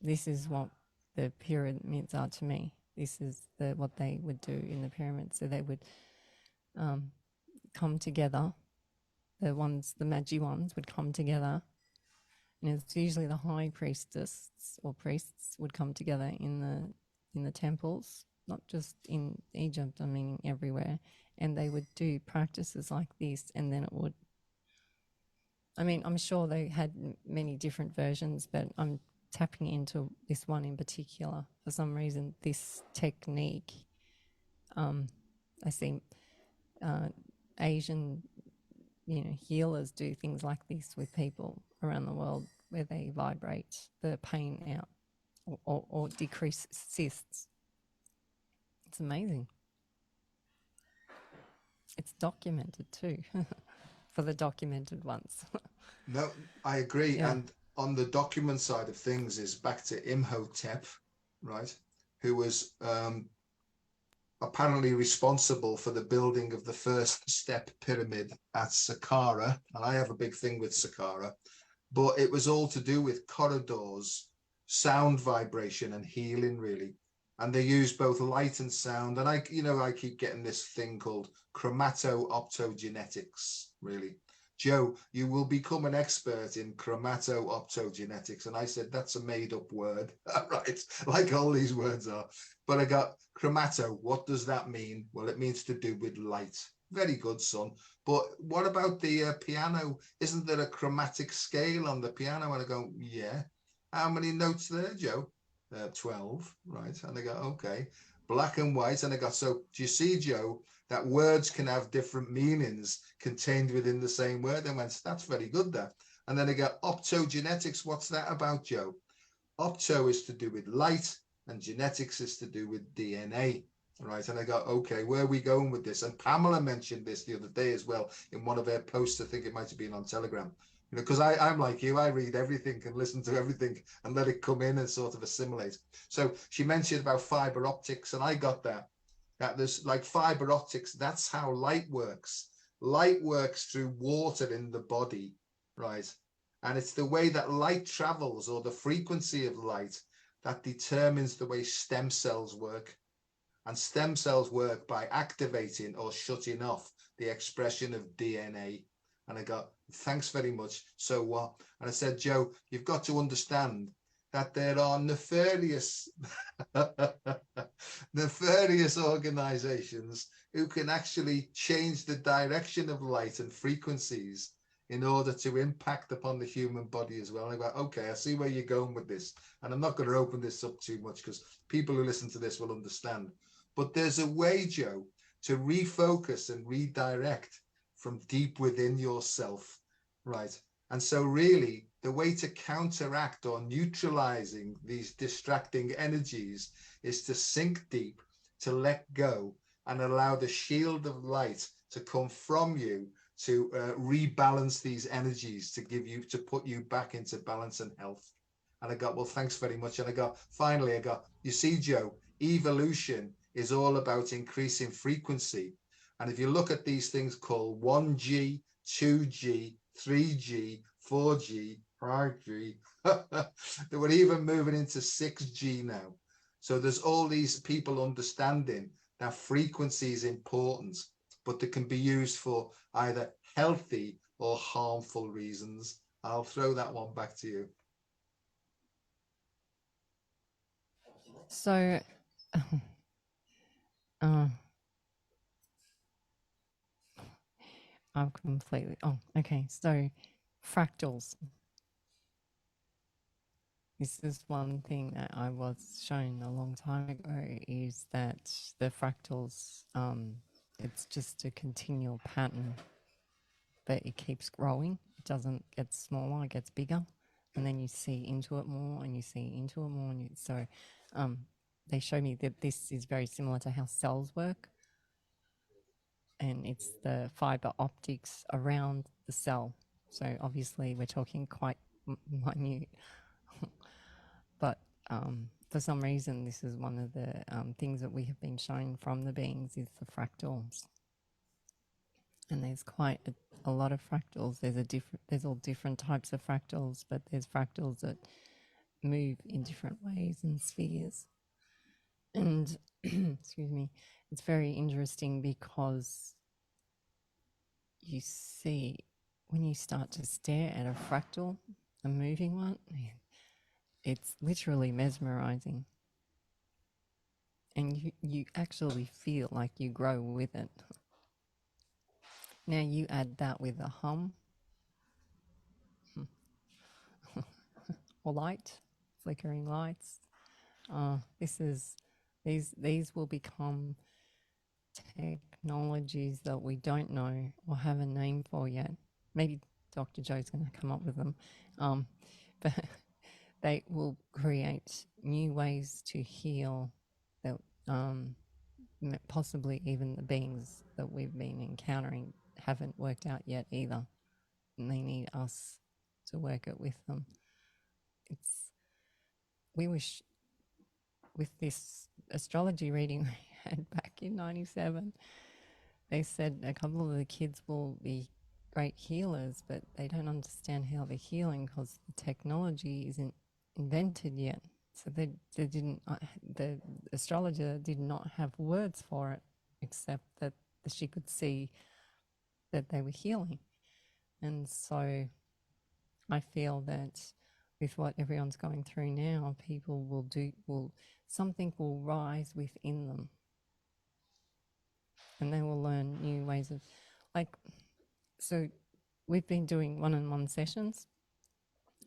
is what the pyramids are to me. This is what they would do in the pyramids. So they would come together. The magi ones would come together, and it's usually the high priestess or priests would come together in the temples, not just in Egypt, I mean everywhere, and they would do practices like this, and then it would. I mean, I'm sure they had many different versions, but I'm tapping into this one in particular for some reason. This technique, I see Asian, healers do things like this with people around the world, where they vibrate the pain out or decrease cysts. It's amazing. It's documented too, for the documented ones. No, I agree. Yeah. And on the document side of things is back to Imhotep, right? Who was apparently responsible for the building of the first step pyramid at Saqqara. And I have a big thing with Saqqara, but it was all to do with corridors, sound vibration, and healing, really. And they use both light and sound. And I keep getting this thing called chromato-optogenetics, really. Joe, you will become an expert in chromato-optogenetics. And I said, that's a made-up word, right? Like all these words are. But I got chromato. What does that mean? Well, it means to do with light. Very good, son. But what about the piano? Isn't there a chromatic scale on the piano? And I go, yeah. How many notes there, Joe? 12, right? And I go, okay. Black and white. And I go, so do you see, Joe, that words can have different meanings contained within the same word? And went, that's very good, that. And then I go, optogenetics. What's that about, Joe? Opto is to do with light, and genetics is to do with DNA. Right. And I go, okay, where are we going with this? And Pamela mentioned this the other day as well in one of her posts. I think it might have been on Telegram. Because I'm like you, I read everything and listen to everything and let it come in and sort of assimilate. So she mentioned about fiber optics, and I got that. That there's like fiber optics, that's how light works. Light works through water in the body, right? And it's the way that light travels or the frequency of light that determines the way stem cells work. And stem cells work by activating or shutting off the expression of DNA. And I got, thanks very much. So what? And I said, Joe, you've got to understand that there are nefarious, nefarious organizations who can actually change the direction of light and frequencies in order to impact upon the human body as well. And I go, okay, I see where you're going with this. And I'm not going to open this up too much because people who listen to this will understand. But there's a way, Joe, to refocus and redirect from deep within yourself, right? And so, really, the way to counteract or neutralizing these distracting energies is to sink deep, to let go, and allow the shield of light to come from you to rebalance these energies, to give you, to put you back into balance and health. And I got, well, thanks very much. And I got, finally, I got, you see, Joe, evolution is all about increasing frequency. And if you look at these things called 1G, 2G, 3G, 4G, 5G, they were even moving into 6G now. So there's all these people understanding that frequency is important, but they can be used for either healthy or harmful reasons. I'll throw that one back to you. So, uh, I'm completely. Oh, okay. So, fractals. This is one thing that I was shown a long time ago is that the fractals, it's just a continual pattern, but it keeps growing. It doesn't get smaller, it gets bigger. And then you see into it more and you see into it more. So they show me that this is very similar to how cells work. And it's the fiber optics around the cell. So obviously we're talking quite minute. But for some reason, this is one of the things that we have been shown from the beings is the fractals. And there's quite a lot of fractals. There's all different types of fractals, but there's fractals that move in different ways and spheres. And excuse me, it's very interesting because you see when you start to stare at a fractal, a moving one, it's literally mesmerizing. And you actually feel like you grow with it. Now you add that with a hum or light, flickering lights. This is these will become technologies that we don't know or have a name for yet. Maybe Dr. Joe's going to come up with them, but they will create new ways to heal that possibly even the beings that we've been encountering haven't worked out yet either. And they need us to work it with them. We wish with this astrology reading we had back in 97, they said a couple of the kids will be great healers, but they don't understand how they're healing because the technology isn't invented yet. So they didn't, the astrologer did not have words for it except that she could see that they were healing. And so I feel that with what everyone's going through now, people something will rise within them and they will learn new ways of, like, so we've been doing one-on-one sessions.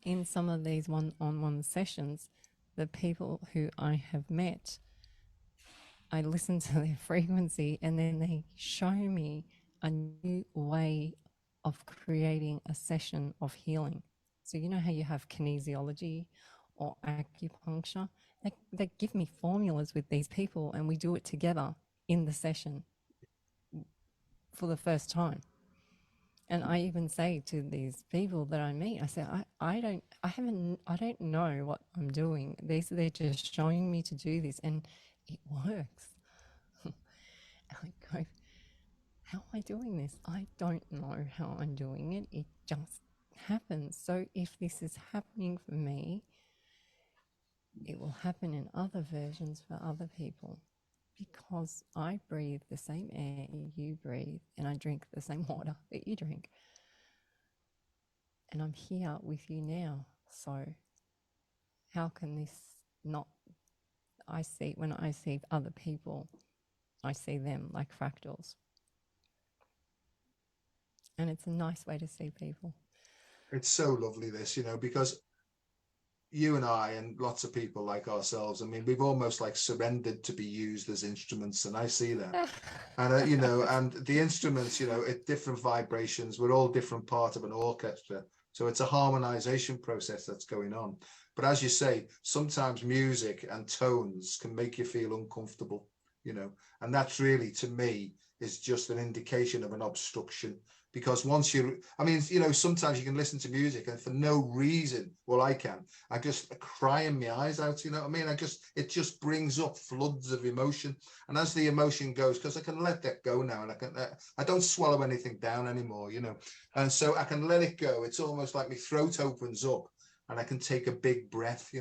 In some of these one-on-one sessions, the people who I have met, I listen to their frequency and then they show me a new way of creating a session of healing. So you know how you have kinesiology or acupuncture? They give me formulas with these people and we do it together in the session for the first time. And I even say to these people that I meet, I say, I don't know what I'm doing. They're just showing me to do this and it works. I go, how am I doing this? I don't know how I'm doing it. It just happens. So if this is happening for me, it will happen in other versions for other people, because I breathe the same air you breathe and I drink the same water that you drink. And I'm here with you now. So how can this not, when I see other people, I see them like fractals. And it's a nice way to see people. It's so lovely, this, because you and I and lots of people like ourselves, I mean, we've almost like surrendered to be used as instruments, and I see that. And and the instruments, at different vibrations, we're all different part of an orchestra, so it's a harmonization process that's going on. But as you say, sometimes music and tones can make you feel uncomfortable, and that's really, to me, is just an indication of an obstruction. Because once I mean, sometimes you can listen to music and for no reason, well, I just crying my eyes out, you know what I mean? It just brings up floods of emotion. And as the emotion goes, because I can let that go now, and I don't swallow anything down anymore, and so I can let it go. It's almost like my throat opens up and I can take a big breath,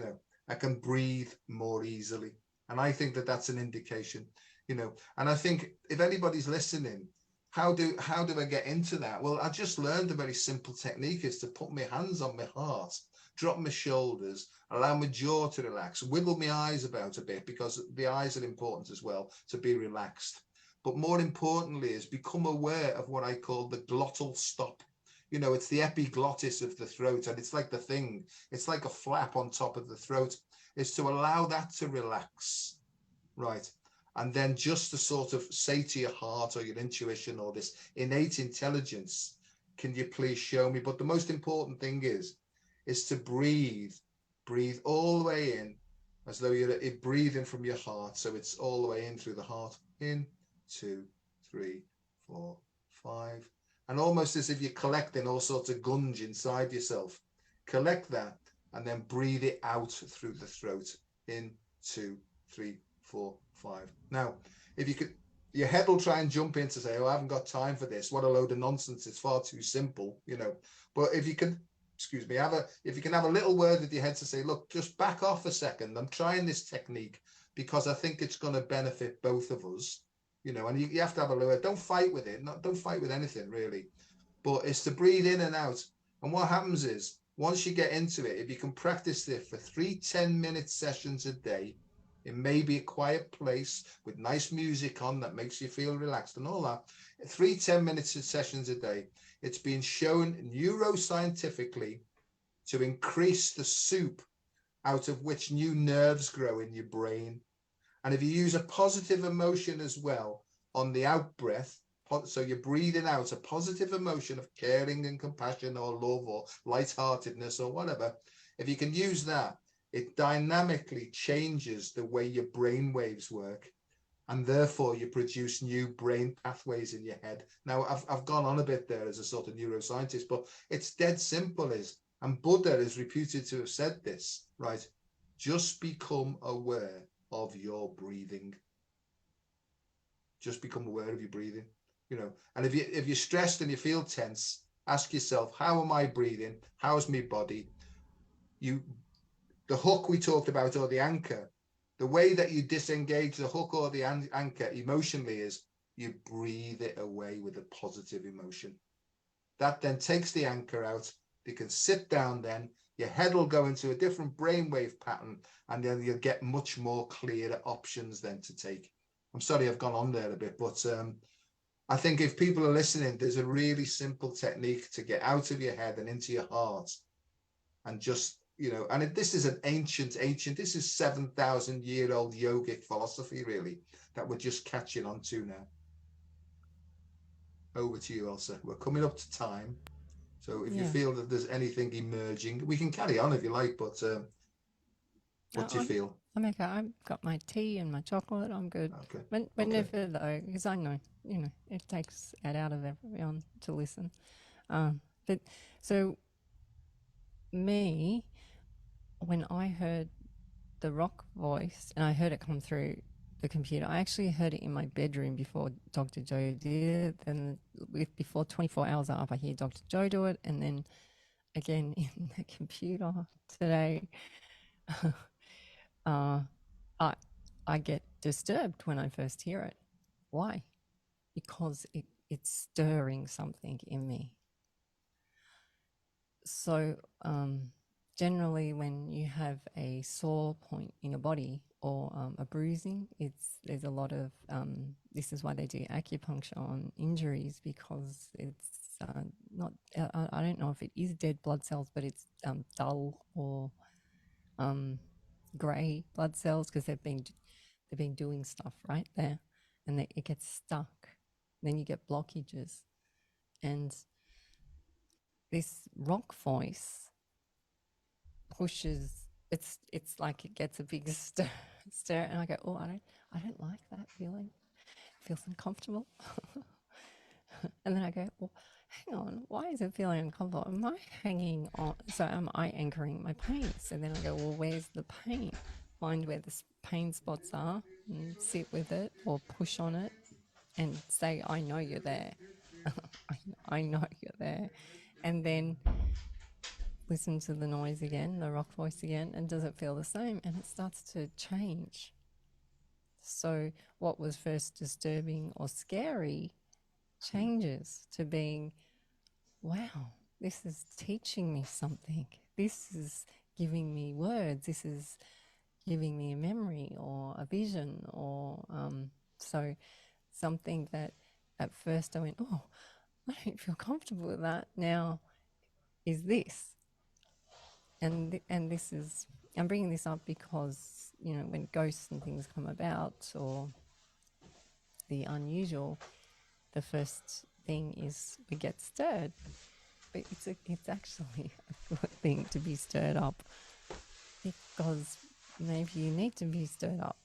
I can breathe more easily. And I think that that's an indication, and I think if anybody's listening, how do I get into that? Well, I just learned a very simple technique, is to put my hands on my heart, drop my shoulders, allow my jaw to relax, wiggle my eyes about a bit, because the eyes are important as well, to be relaxed. But more importantly is become aware of what I call the glottal stop. It's the epiglottis of the throat, and it's like it's like a flap on top of the throat, is to allow that to relax, right? And then just to sort of say to your heart or your intuition or this innate intelligence, can you please show me? But the most important thing is to breathe all the way in, as though you're breathing from your heart. So it's all the way in through the heart. In, 2, 3, 4, 5. And almost as if you're collecting all sorts of gunge inside yourself. Collect that and then breathe it out through the throat. In, 2, 3, 4, 5. Now, if you could, your head will try and jump in to say, "Oh, I haven't got time for this. What a load of nonsense! It's far too simple," But if you can, excuse me, if you can have a little word with your head to say, "Look, just back off a second. I'm trying this technique because I think it's going to benefit both of us," And you have to have a little word. Don't fight with it. Don't fight with anything really, but it's to breathe in and out. And what happens is, once you get into it, if you can practice this for 3 10-minute sessions a day, it may be a quiet place with nice music on that makes you feel relaxed and all that. 3 10 minutes sessions a day. It's been shown neuroscientifically to increase the soup out of which new nerves grow in your brain. And if you use a positive emotion as well on the out breath, so you're breathing out a positive emotion of caring and compassion or love or lightheartedness or whatever, if you can use that, it dynamically changes the way your brain waves work, and therefore you produce new brain pathways in your head. Now, I've gone on a bit there as a sort of neuroscientist, but it's dead simple, and Buddha is reputed to have said this, right? Just become aware of your breathing. Just become aware of your breathing, And if you're stressed and you feel tense, ask yourself, how am I breathing? How's my body? The hook we talked about, or the anchor, the way that you disengage the hook or the anchor emotionally is you breathe it away with a positive emotion. That then takes the anchor out. You can sit down then, your head will go into a different brainwave pattern, and then you'll get much more clearer options then to take. I'm sorry I've gone on there a bit, but I think if people are listening, there's a really simple technique to get out of your head and into your heart, and just, and this is an ancient, this is 7,000-year-old yogic philosophy, really, that we're just catching on to now. Over to you, Elsa. We're coming up to time. So if you feel that there's anything emerging, we can carry on if you like, but what do you feel? I'm okay. I've got my tea and my chocolate. I'm good. Okay. Whenever though, because I know, it takes it out of everyone to listen. But so me, when I heard the rock voice and I heard it come through the computer, I actually heard it in my bedroom before Dr. Joe did it. And before 24 hours are up, I hear Dr. Joe do it, and then again in the computer today, uh, I get disturbed when I first hear it. Why? Because it's stirring something in me. So generally, when you have a sore point in your body or a bruising, there's a lot of this is why they do acupuncture on injuries, because it's not. I don't know if it is dead blood cells, but it's dull or grey blood cells, because they've been doing stuff right there, and it gets stuck. Then you get blockages, and this rock voice pushes. It's like it gets a big stir, and I go, oh, I don't like that feeling. It feels uncomfortable. And then I go, well, hang on, why is it feeling uncomfortable? Am I hanging on? So am I anchoring my pain? So then I go, well, where's the pain? Find where the pain spots are and sit with it or push on it and say, I know you're there. I know you're there. And then listen to the noise again, the rock voice again, and does it feel the same? And it starts to change. So what was first disturbing or scary changes to being, wow, this is teaching me something. This is giving me words. This is giving me a memory or a vision, or so something that at first I went, oh, I don't feel comfortable with that. Now is this. And this is, I'm bringing this up because, you know, when ghosts and things come about or the unusual, the first thing is we get stirred. But it's actually a good thing to be stirred up, because maybe you need to be stirred up.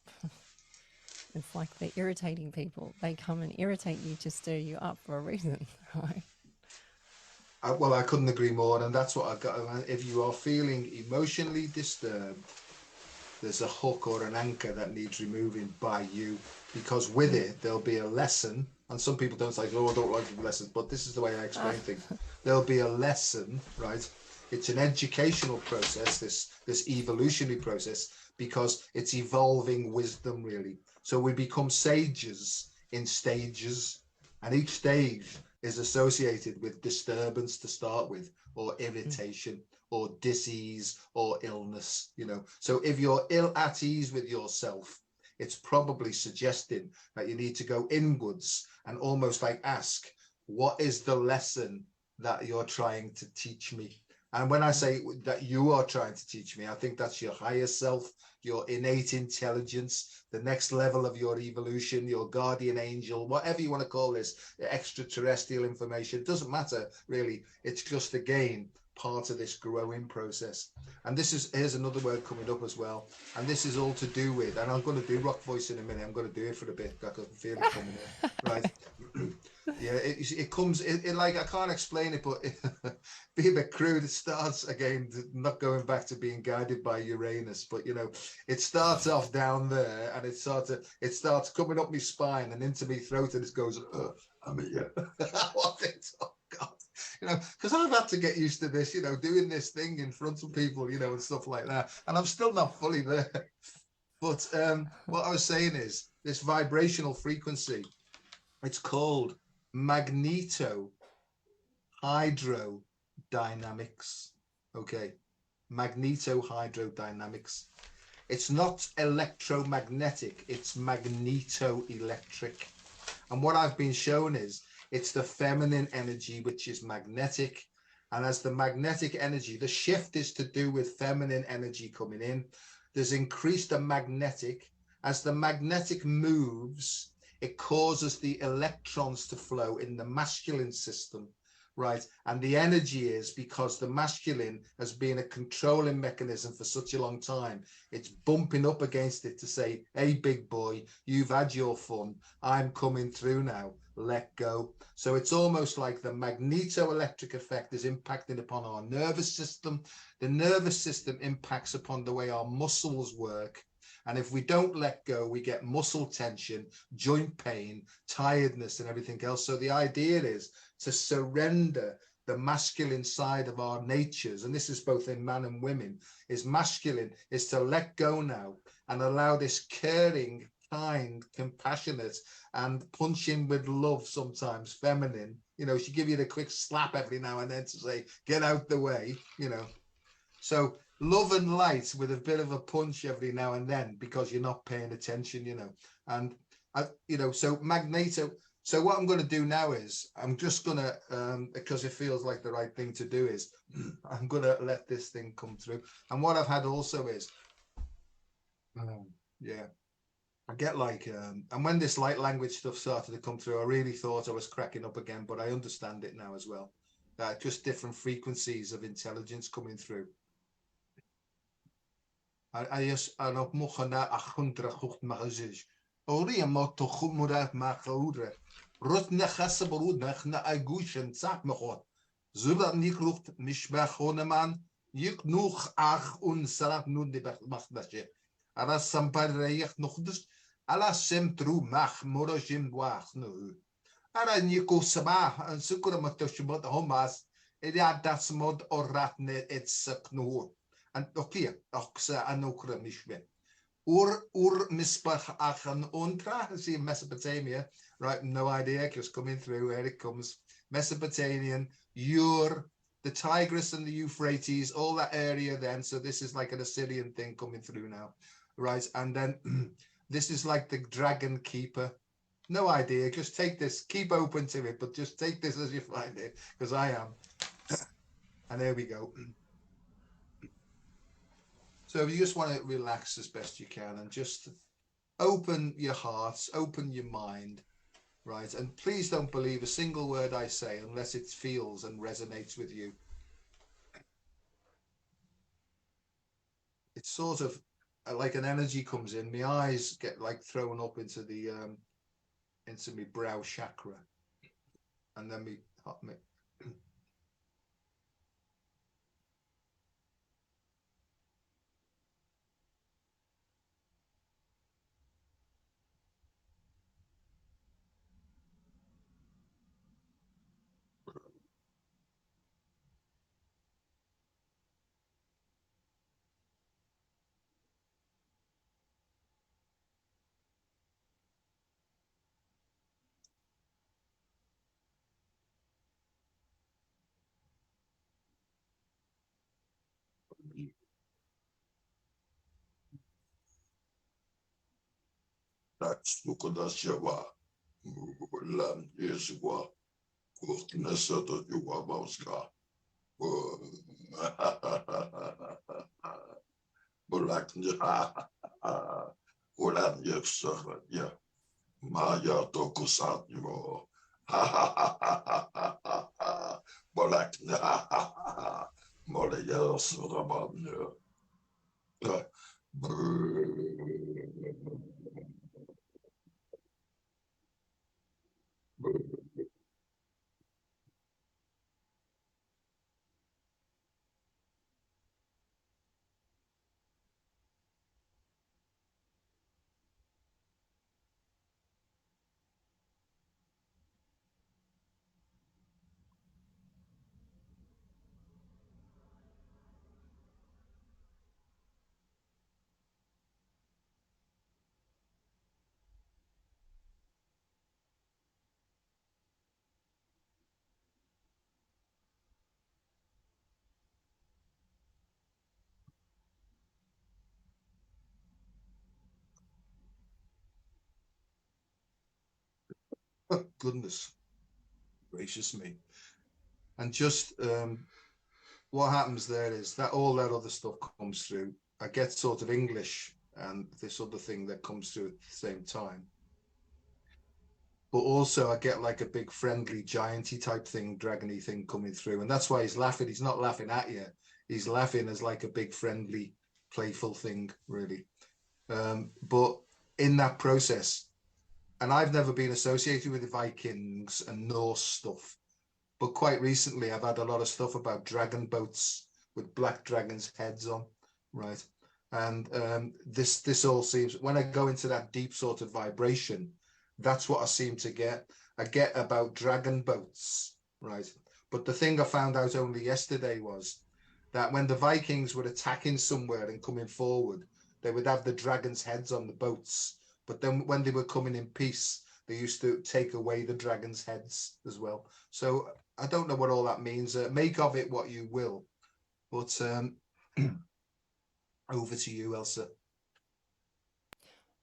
It's like the irritating people. They come and irritate you to stir you up for a reason, right? Well, I couldn't agree more, and that's what I got. If you are feeling emotionally disturbed, there's a hook or an anchor that needs removing by you, because with it there'll be a lesson. And some people don't say, oh, I don't like lessons, but this is the way I explain things. There'll be a lesson, right? It's an educational process, this evolutionary process, because it's evolving wisdom, really. So we become sages in stages, and each stage is associated with disturbance to start with, or irritation, or disease, or illness, you know. So if you're ill at ease with yourself, it's probably suggesting that you need to go inwards and almost like ask, what is the lesson that you're trying to teach me? And when I say that you are trying to teach me, I think that's your higher self, your innate intelligence, the next level of your evolution, your guardian angel, whatever you want to call this, extraterrestrial information. It doesn't matter, really. It's just, again, part of this growing process. And here's another word coming up as well. And this is all to do with, and I'm going to do rock voice in a minute. I'm going to do it for a bit. I can feel it coming in. Right. Yeah, it comes, like, I can't explain it, but being a bit crude, it starts, again, not going back to being guided by Uranus, but, you know, it starts off down there, and it starts coming up my spine and into my throat, and it goes, I'm here. Oh, God. You know, because I've had to get used to this, you know, doing this thing in front of people, you know, and stuff like that. And I'm still not fully there. But what I was saying is this vibrational frequency, it's called magnetohydrodynamics. Okay. Magnetohydrodynamics. It's not electromagnetic, it's magnetoelectric. And what I've been shown is it's the feminine energy, which is magnetic. And as the magnetic energy, the shift is to do with feminine energy coming in. There's increased the magnetic. As the magnetic moves, it causes the electrons to flow in the masculine system, right? And the energy is, because the masculine has been a controlling mechanism for such a long time, it's bumping up against it to say, hey, big boy, you've had your fun. I'm coming through now. Let go. So it's almost like the magnetoelectric effect is impacting upon our nervous system. The nervous system impacts upon the way our muscles work. And if we don't let go, we get muscle tension, joint pain, tiredness, and everything else. So the idea is to surrender the masculine side of our natures, and this is both in man and women, is masculine, is to let go now and allow this caring, kind, compassionate, and punching with love, sometimes feminine. You know, she give you the quick slap every now and then to say, get out the way, you know. So love and light with a bit of a punch every now and then because you're not paying attention, you know. And you know, so Magneto. So what I'm going to do now is I'm just going to, because it feels like the right thing to do, is I'm going to let this thing come through. And what I've had also is, yeah, I get like, and when this light language stuff started to come through, I really thought I was cracking up again, but I understand it now as well. Just different frequencies of intelligence coming through. Ayos ano mukhana akhundra khucht magazij. Ori amoto khumura makhudra. Rutna khasabrud nakhna agushan sak makhot. Zuba niklucht mishbachoneman. Yik nuch ach un sarat nun de makhdache. Ala sampar reyach nuchdus. Ala sem tru mach morojim wach nu. Ala niko sabah and sukura matoshimot homas. Edia dasmod oratne et saknu. And okay, oxa anokra mishbe. Ur mispach achan untra, see Mesopotamia, right? No idea, just coming through, here it comes. Mesopotamian, the Tigris and the Euphrates, all that area then. So this is like an Assyrian thing coming through now, right? And then this is like the dragon keeper. No idea, just take this, keep open to it, but just take this as you find it, because I am. And there we go. So if you just want to relax as best you can and just open your hearts, open your mind, right? And please don't believe a single word I say unless it feels and resonates with you. It's sort of like an energy comes in. My eyes get like thrown up into my brow chakra, and then me. That's Lukadashava. Lam Yeshua. Nesata Yuwabowska. Bulaknya. Ulan Yefsa. Yeah. Maya Tokusat Yo. Bulaknya. Molaya Suraban. Oh, goodness gracious me. And just what happens there is that all that other stuff comes through. I get sort of English and this other thing that comes through at the same time. But also I get like a big friendly gianty type thing, dragony thing coming through. And that's why he's laughing. He's not laughing at you. He's laughing as like a big friendly, playful thing, really. But in that process, and I've never been associated with the Vikings and Norse stuff, but quite recently I've had a lot of stuff about dragon boats with black dragons' heads on, right? And this all seems, when I go into that deep sort of vibration, that's what I seem to get. I get about dragon boats, right? But the thing I found out only yesterday was that when the Vikings were attacking somewhere and coming forward, they would have the dragons' heads on the boats. But then when they were coming in peace, they used to take away the dragons' heads as well. So I don't know what all that means. Make of it what you will. But over to you, Elsa.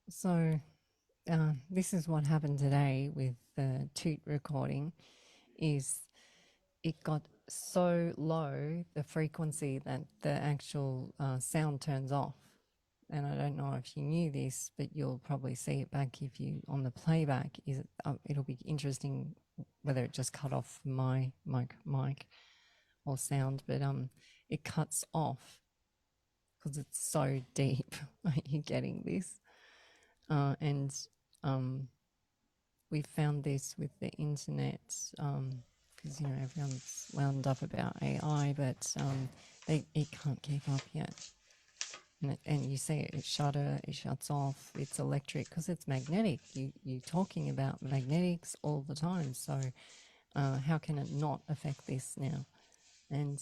So this is what happened today with the toot recording is it got so low, the frequency, that the actual sound turns off. And I don't know if you knew this, but you'll probably see it back if you on the playback. It'll be interesting whether it just cut off my mic or sound, but it cuts off because it's so deep. Are you getting this? And we found this with the internet because everyone's wound up about AI, but it can't keep up yet. And you see it shuts off, it's electric because it's magnetic. You're talking about magnetics all the time, so how can it not affect this now? And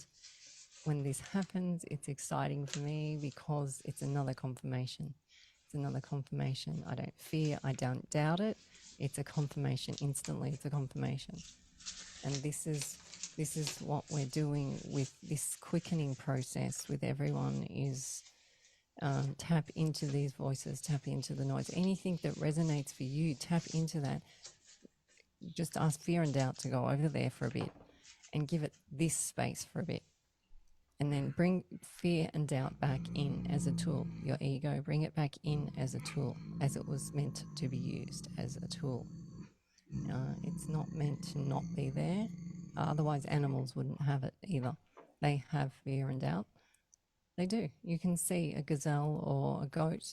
when this happens, it's exciting for me because it's another confirmation. It's another confirmation. I don't fear, I don't doubt it. It's a confirmation instantly. It's a confirmation. And this is what we're doing with this quickening process with everyone is tap into these voices, tap into the noise. Anything that resonates for you, tap into that. Just ask fear and doubt to go over there for a bit and give it this space for a bit. And then bring fear and doubt back in as a tool. Your ego, bring it back in as a tool, as it was meant to be used as a tool. It's not meant to not be there. Otherwise, animals wouldn't have it either. They have fear and doubt. They do. You can see a gazelle or a goat.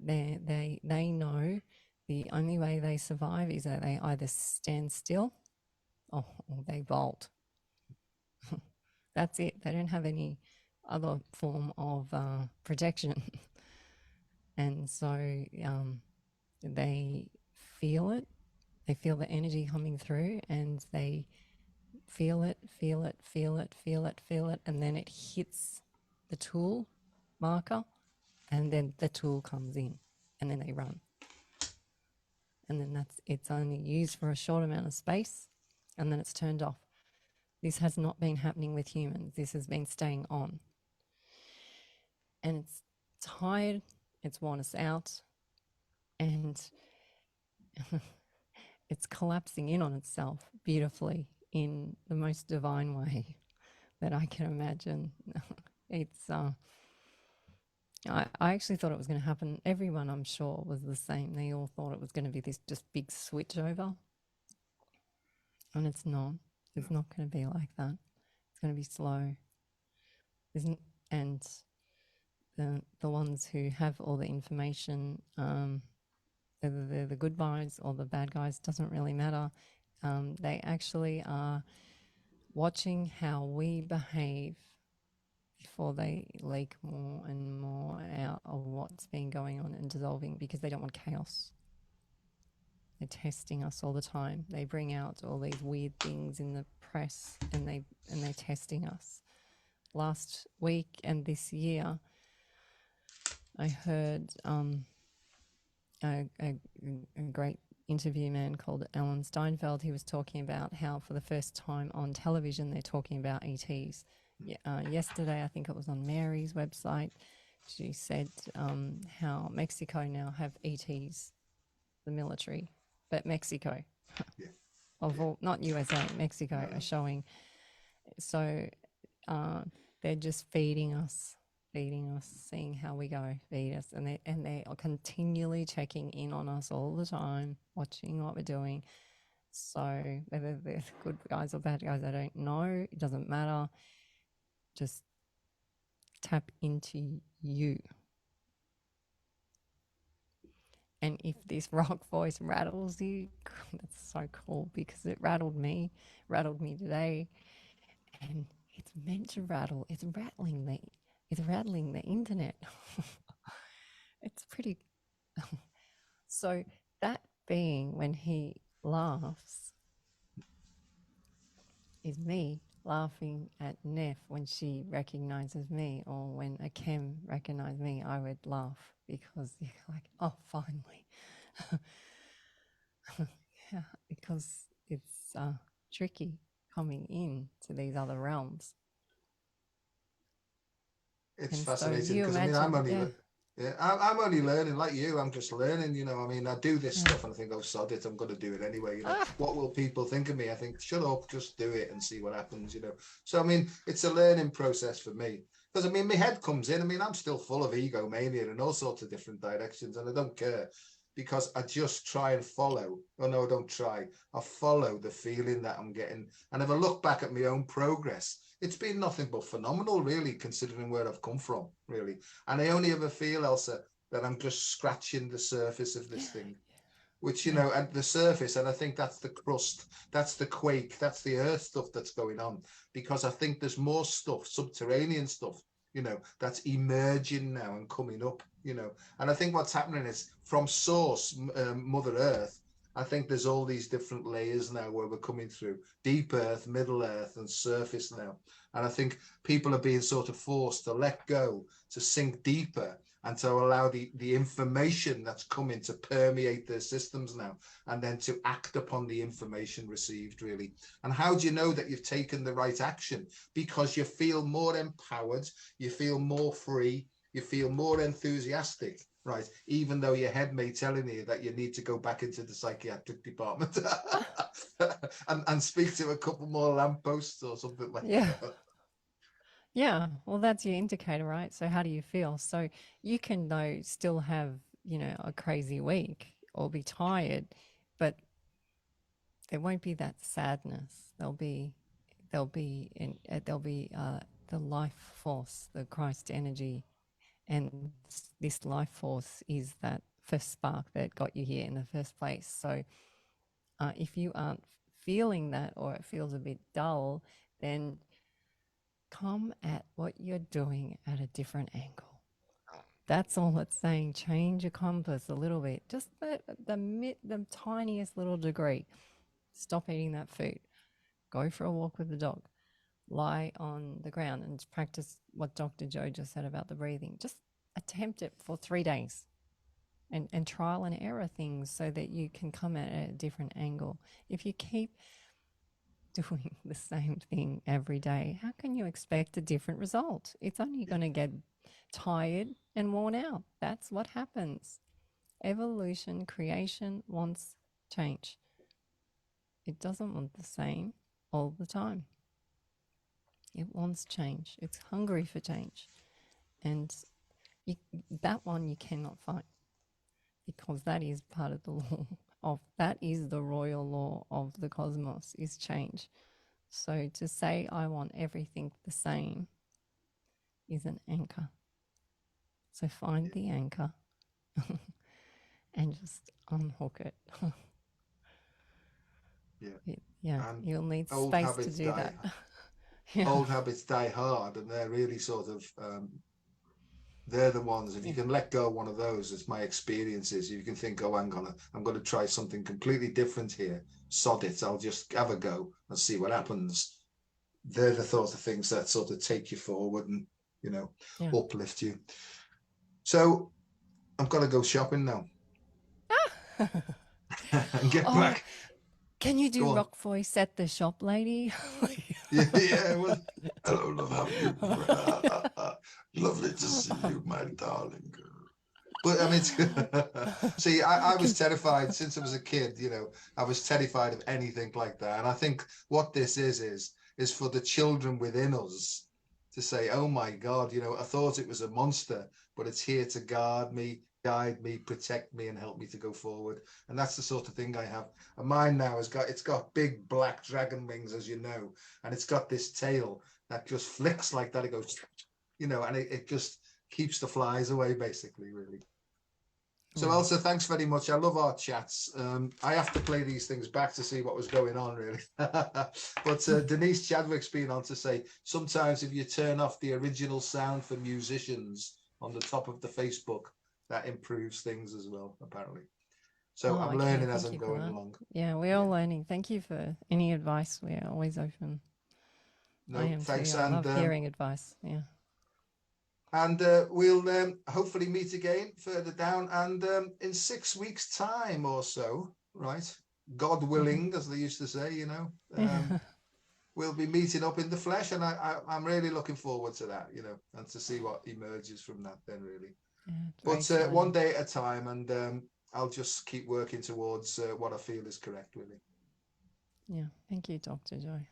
They know the only way they survive is that they either stand still or they bolt. That's it. They don't have any other form of protection. And so they feel it. They feel the energy coming through and they feel it, feel it, feel it, feel it, feel it. And then it hits the tool marker and then the tool comes in and then they run. And then it's only used for a short amount of space and then it's turned off. This has not been happening with humans. This has been staying on. And it's tired, it's worn us out, and it's collapsing in on itself beautifully in the most divine way that I can imagine. It's I actually thought it was going to happen. Everyone, I'm sure, was the same. They all thought it was going to be this just big switch over, and it's not. It's not going to be like that. It's going to be slow, isn't? And the ones who have all the information, whether they're the good guys or the bad guys, doesn't really matter. They actually are watching how we behave before they leak more and more out of what's been going on and dissolving because they don't want chaos. They're testing us all the time. They bring out all these weird things in the press and they're testing us. Last week and this year, I heard a great interview man called Alan Steinfeld. He was talking about how for the first time on television they're talking about ETs. Yesterday, I think it was on Mary's website, she said how Mexico now have ETs, the military, but Mexico, all, not USA, Mexico are showing. So they're just feeding us, seeing how we go, feed us, and they are continually checking in on us all the time, watching what we're doing. So whether they're good guys or bad guys, I don't know. It doesn't matter. Just tap into you. And if this rock voice rattles you, that's so cool because it rattled me today, and it's meant to rattle. It's rattling the internet. It's pretty. So that being when he laughs, is me laughing at Neff when she recognizes me, or when Akem recognizes me, I would laugh because you're like, oh, finally. Yeah, because it's tricky coming in to these other realms. It's And so fascinating you because I mean, I'm imagine, only, yeah, yeah, I'm only learning like you. I'm just learning, you know. I mean, I do this yeah. stuff and I think, oh, sod it, I'm going to do it anyway. You know, Ah, what will people think of me? I think, shut up, just do it and see what happens. You know. So I mean, it's a learning process for me because I mean, my head comes in. I mean, I'm still full of egomania and all sorts of different directions, and I don't care because I just try and follow. Oh no, I don't try. I follow the feeling that I'm getting, and if I look back at my own progress, it's been nothing but phenomenal, really, considering where I've come from, really. And I only ever feel, Elsa, that I'm just scratching the surface of this thing, which, you yeah, know, at the surface, and I think that's the crust, that's the quake, that's the earth stuff that's going on, because I think there's more stuff, subterranean stuff, you know, that's emerging now and coming up, you know. And I think what's happening is from source, Mother Earth, I think there's all these different layers now where we're coming through deep earth, middle earth, and surface now. And I think people are being sort of forced to let go, to sink deeper, and to allow the information that's coming to permeate their systems now, and then to act upon the information received, really. And how do you know that you've taken the right action? Because you feel more empowered, you feel more free, you feel more enthusiastic, right? Even though your head may telling you that you need to go back into the psychiatric department and speak to a couple more lampposts or something like yeah. that. Yeah, well, that's your indicator, right? So, how do you feel? So, you can, though, still have, you know, a crazy week or be tired, but there won't be that sadness. There'll be the life force, the Christ energy, and this life force is that first spark that got you here in the first place. So, if you aren't feeling that, or it feels a bit dull, then come at what you're doing at a different angle. That's all it's saying. Change your compass a little bit, just the tiniest little degree. Stop eating that food. Go for a walk with the dog. Lie on the ground and practice what Dr. Joe just said about the breathing. Just attempt it for 3 days, and trial and error things so that you can come at a different angle. If you keep doing the same thing every day, how can you expect a different result? It's only going to get tired and worn out. That's what happens. Evolution, creation wants change. It doesn't want the same all the time. It wants change. It's hungry for change. And you, that one you cannot fight, because that is part of the law of, that is the royal law of the cosmos, is change. So to say I want everything the same is an anchor. So find the anchor and just unhook it. Yeah. Yeah, And you'll need old space to habits do die. that. Yeah, Old habits die hard, and they're really sort of they're the ones. If you yeah, can let go of one of those, it's my experiences. You can think, oh, I'm gonna try something completely different here. Sod it, I'll just have a go and see what happens. They're the sorts of things that sort of take you forward and, you know, yeah. uplift you. So I've got to go shopping now and get Oh, back. can you do Go on. rock voice at the shop, lady? Yeah, yeah. Well, Hello, love, how you? Lovely to see you, my darling girl. but I mean, see, I was Can- terrified since I was a kid. You know, I was terrified of anything like that. And I think what this is for the children within us to say, "Oh my God, you know, I thought it was a monster, but it's here to guard me, guide me, protect me, and help me to go forward." And that's the sort of thing I have. And mine now it's got big black dragon wings, as you know, and it's got this tail that just flicks like that. It goes, you know, and it just keeps the flies away, basically, really. So Mm. Elsa, thanks very much. I love our chats. I have to play these things back to see what was going on, really. But Denise Chadwick's been on to say sometimes if you turn off the original sound for musicians on the top of the Facebook, that improves things as well, apparently. So Oh, I'm okay. learning as Thank I'm you for going that. along. Yeah, we're Yeah, all learning. Thank you for any advice. We're always open. No, I am thanks. too. I love hearing advice. Yeah. And we'll hopefully meet again further down, and in 6 weeks' time or so, right? God willing, as they used to say, you know, we'll be meeting up in the flesh, and I'm really looking forward to that, you know, and to see what emerges from that then, really. Yeah, but one day at a time, and I'll just keep working towards what I feel is correct, really. Yeah. Thank you, Dr. Joy.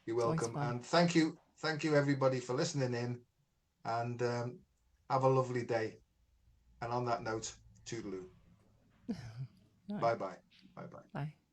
You're welcome, and thank you everybody for listening in, and have a lovely day. And on that note, toodaloo. Right. Bye bye. Bye bye. Bye.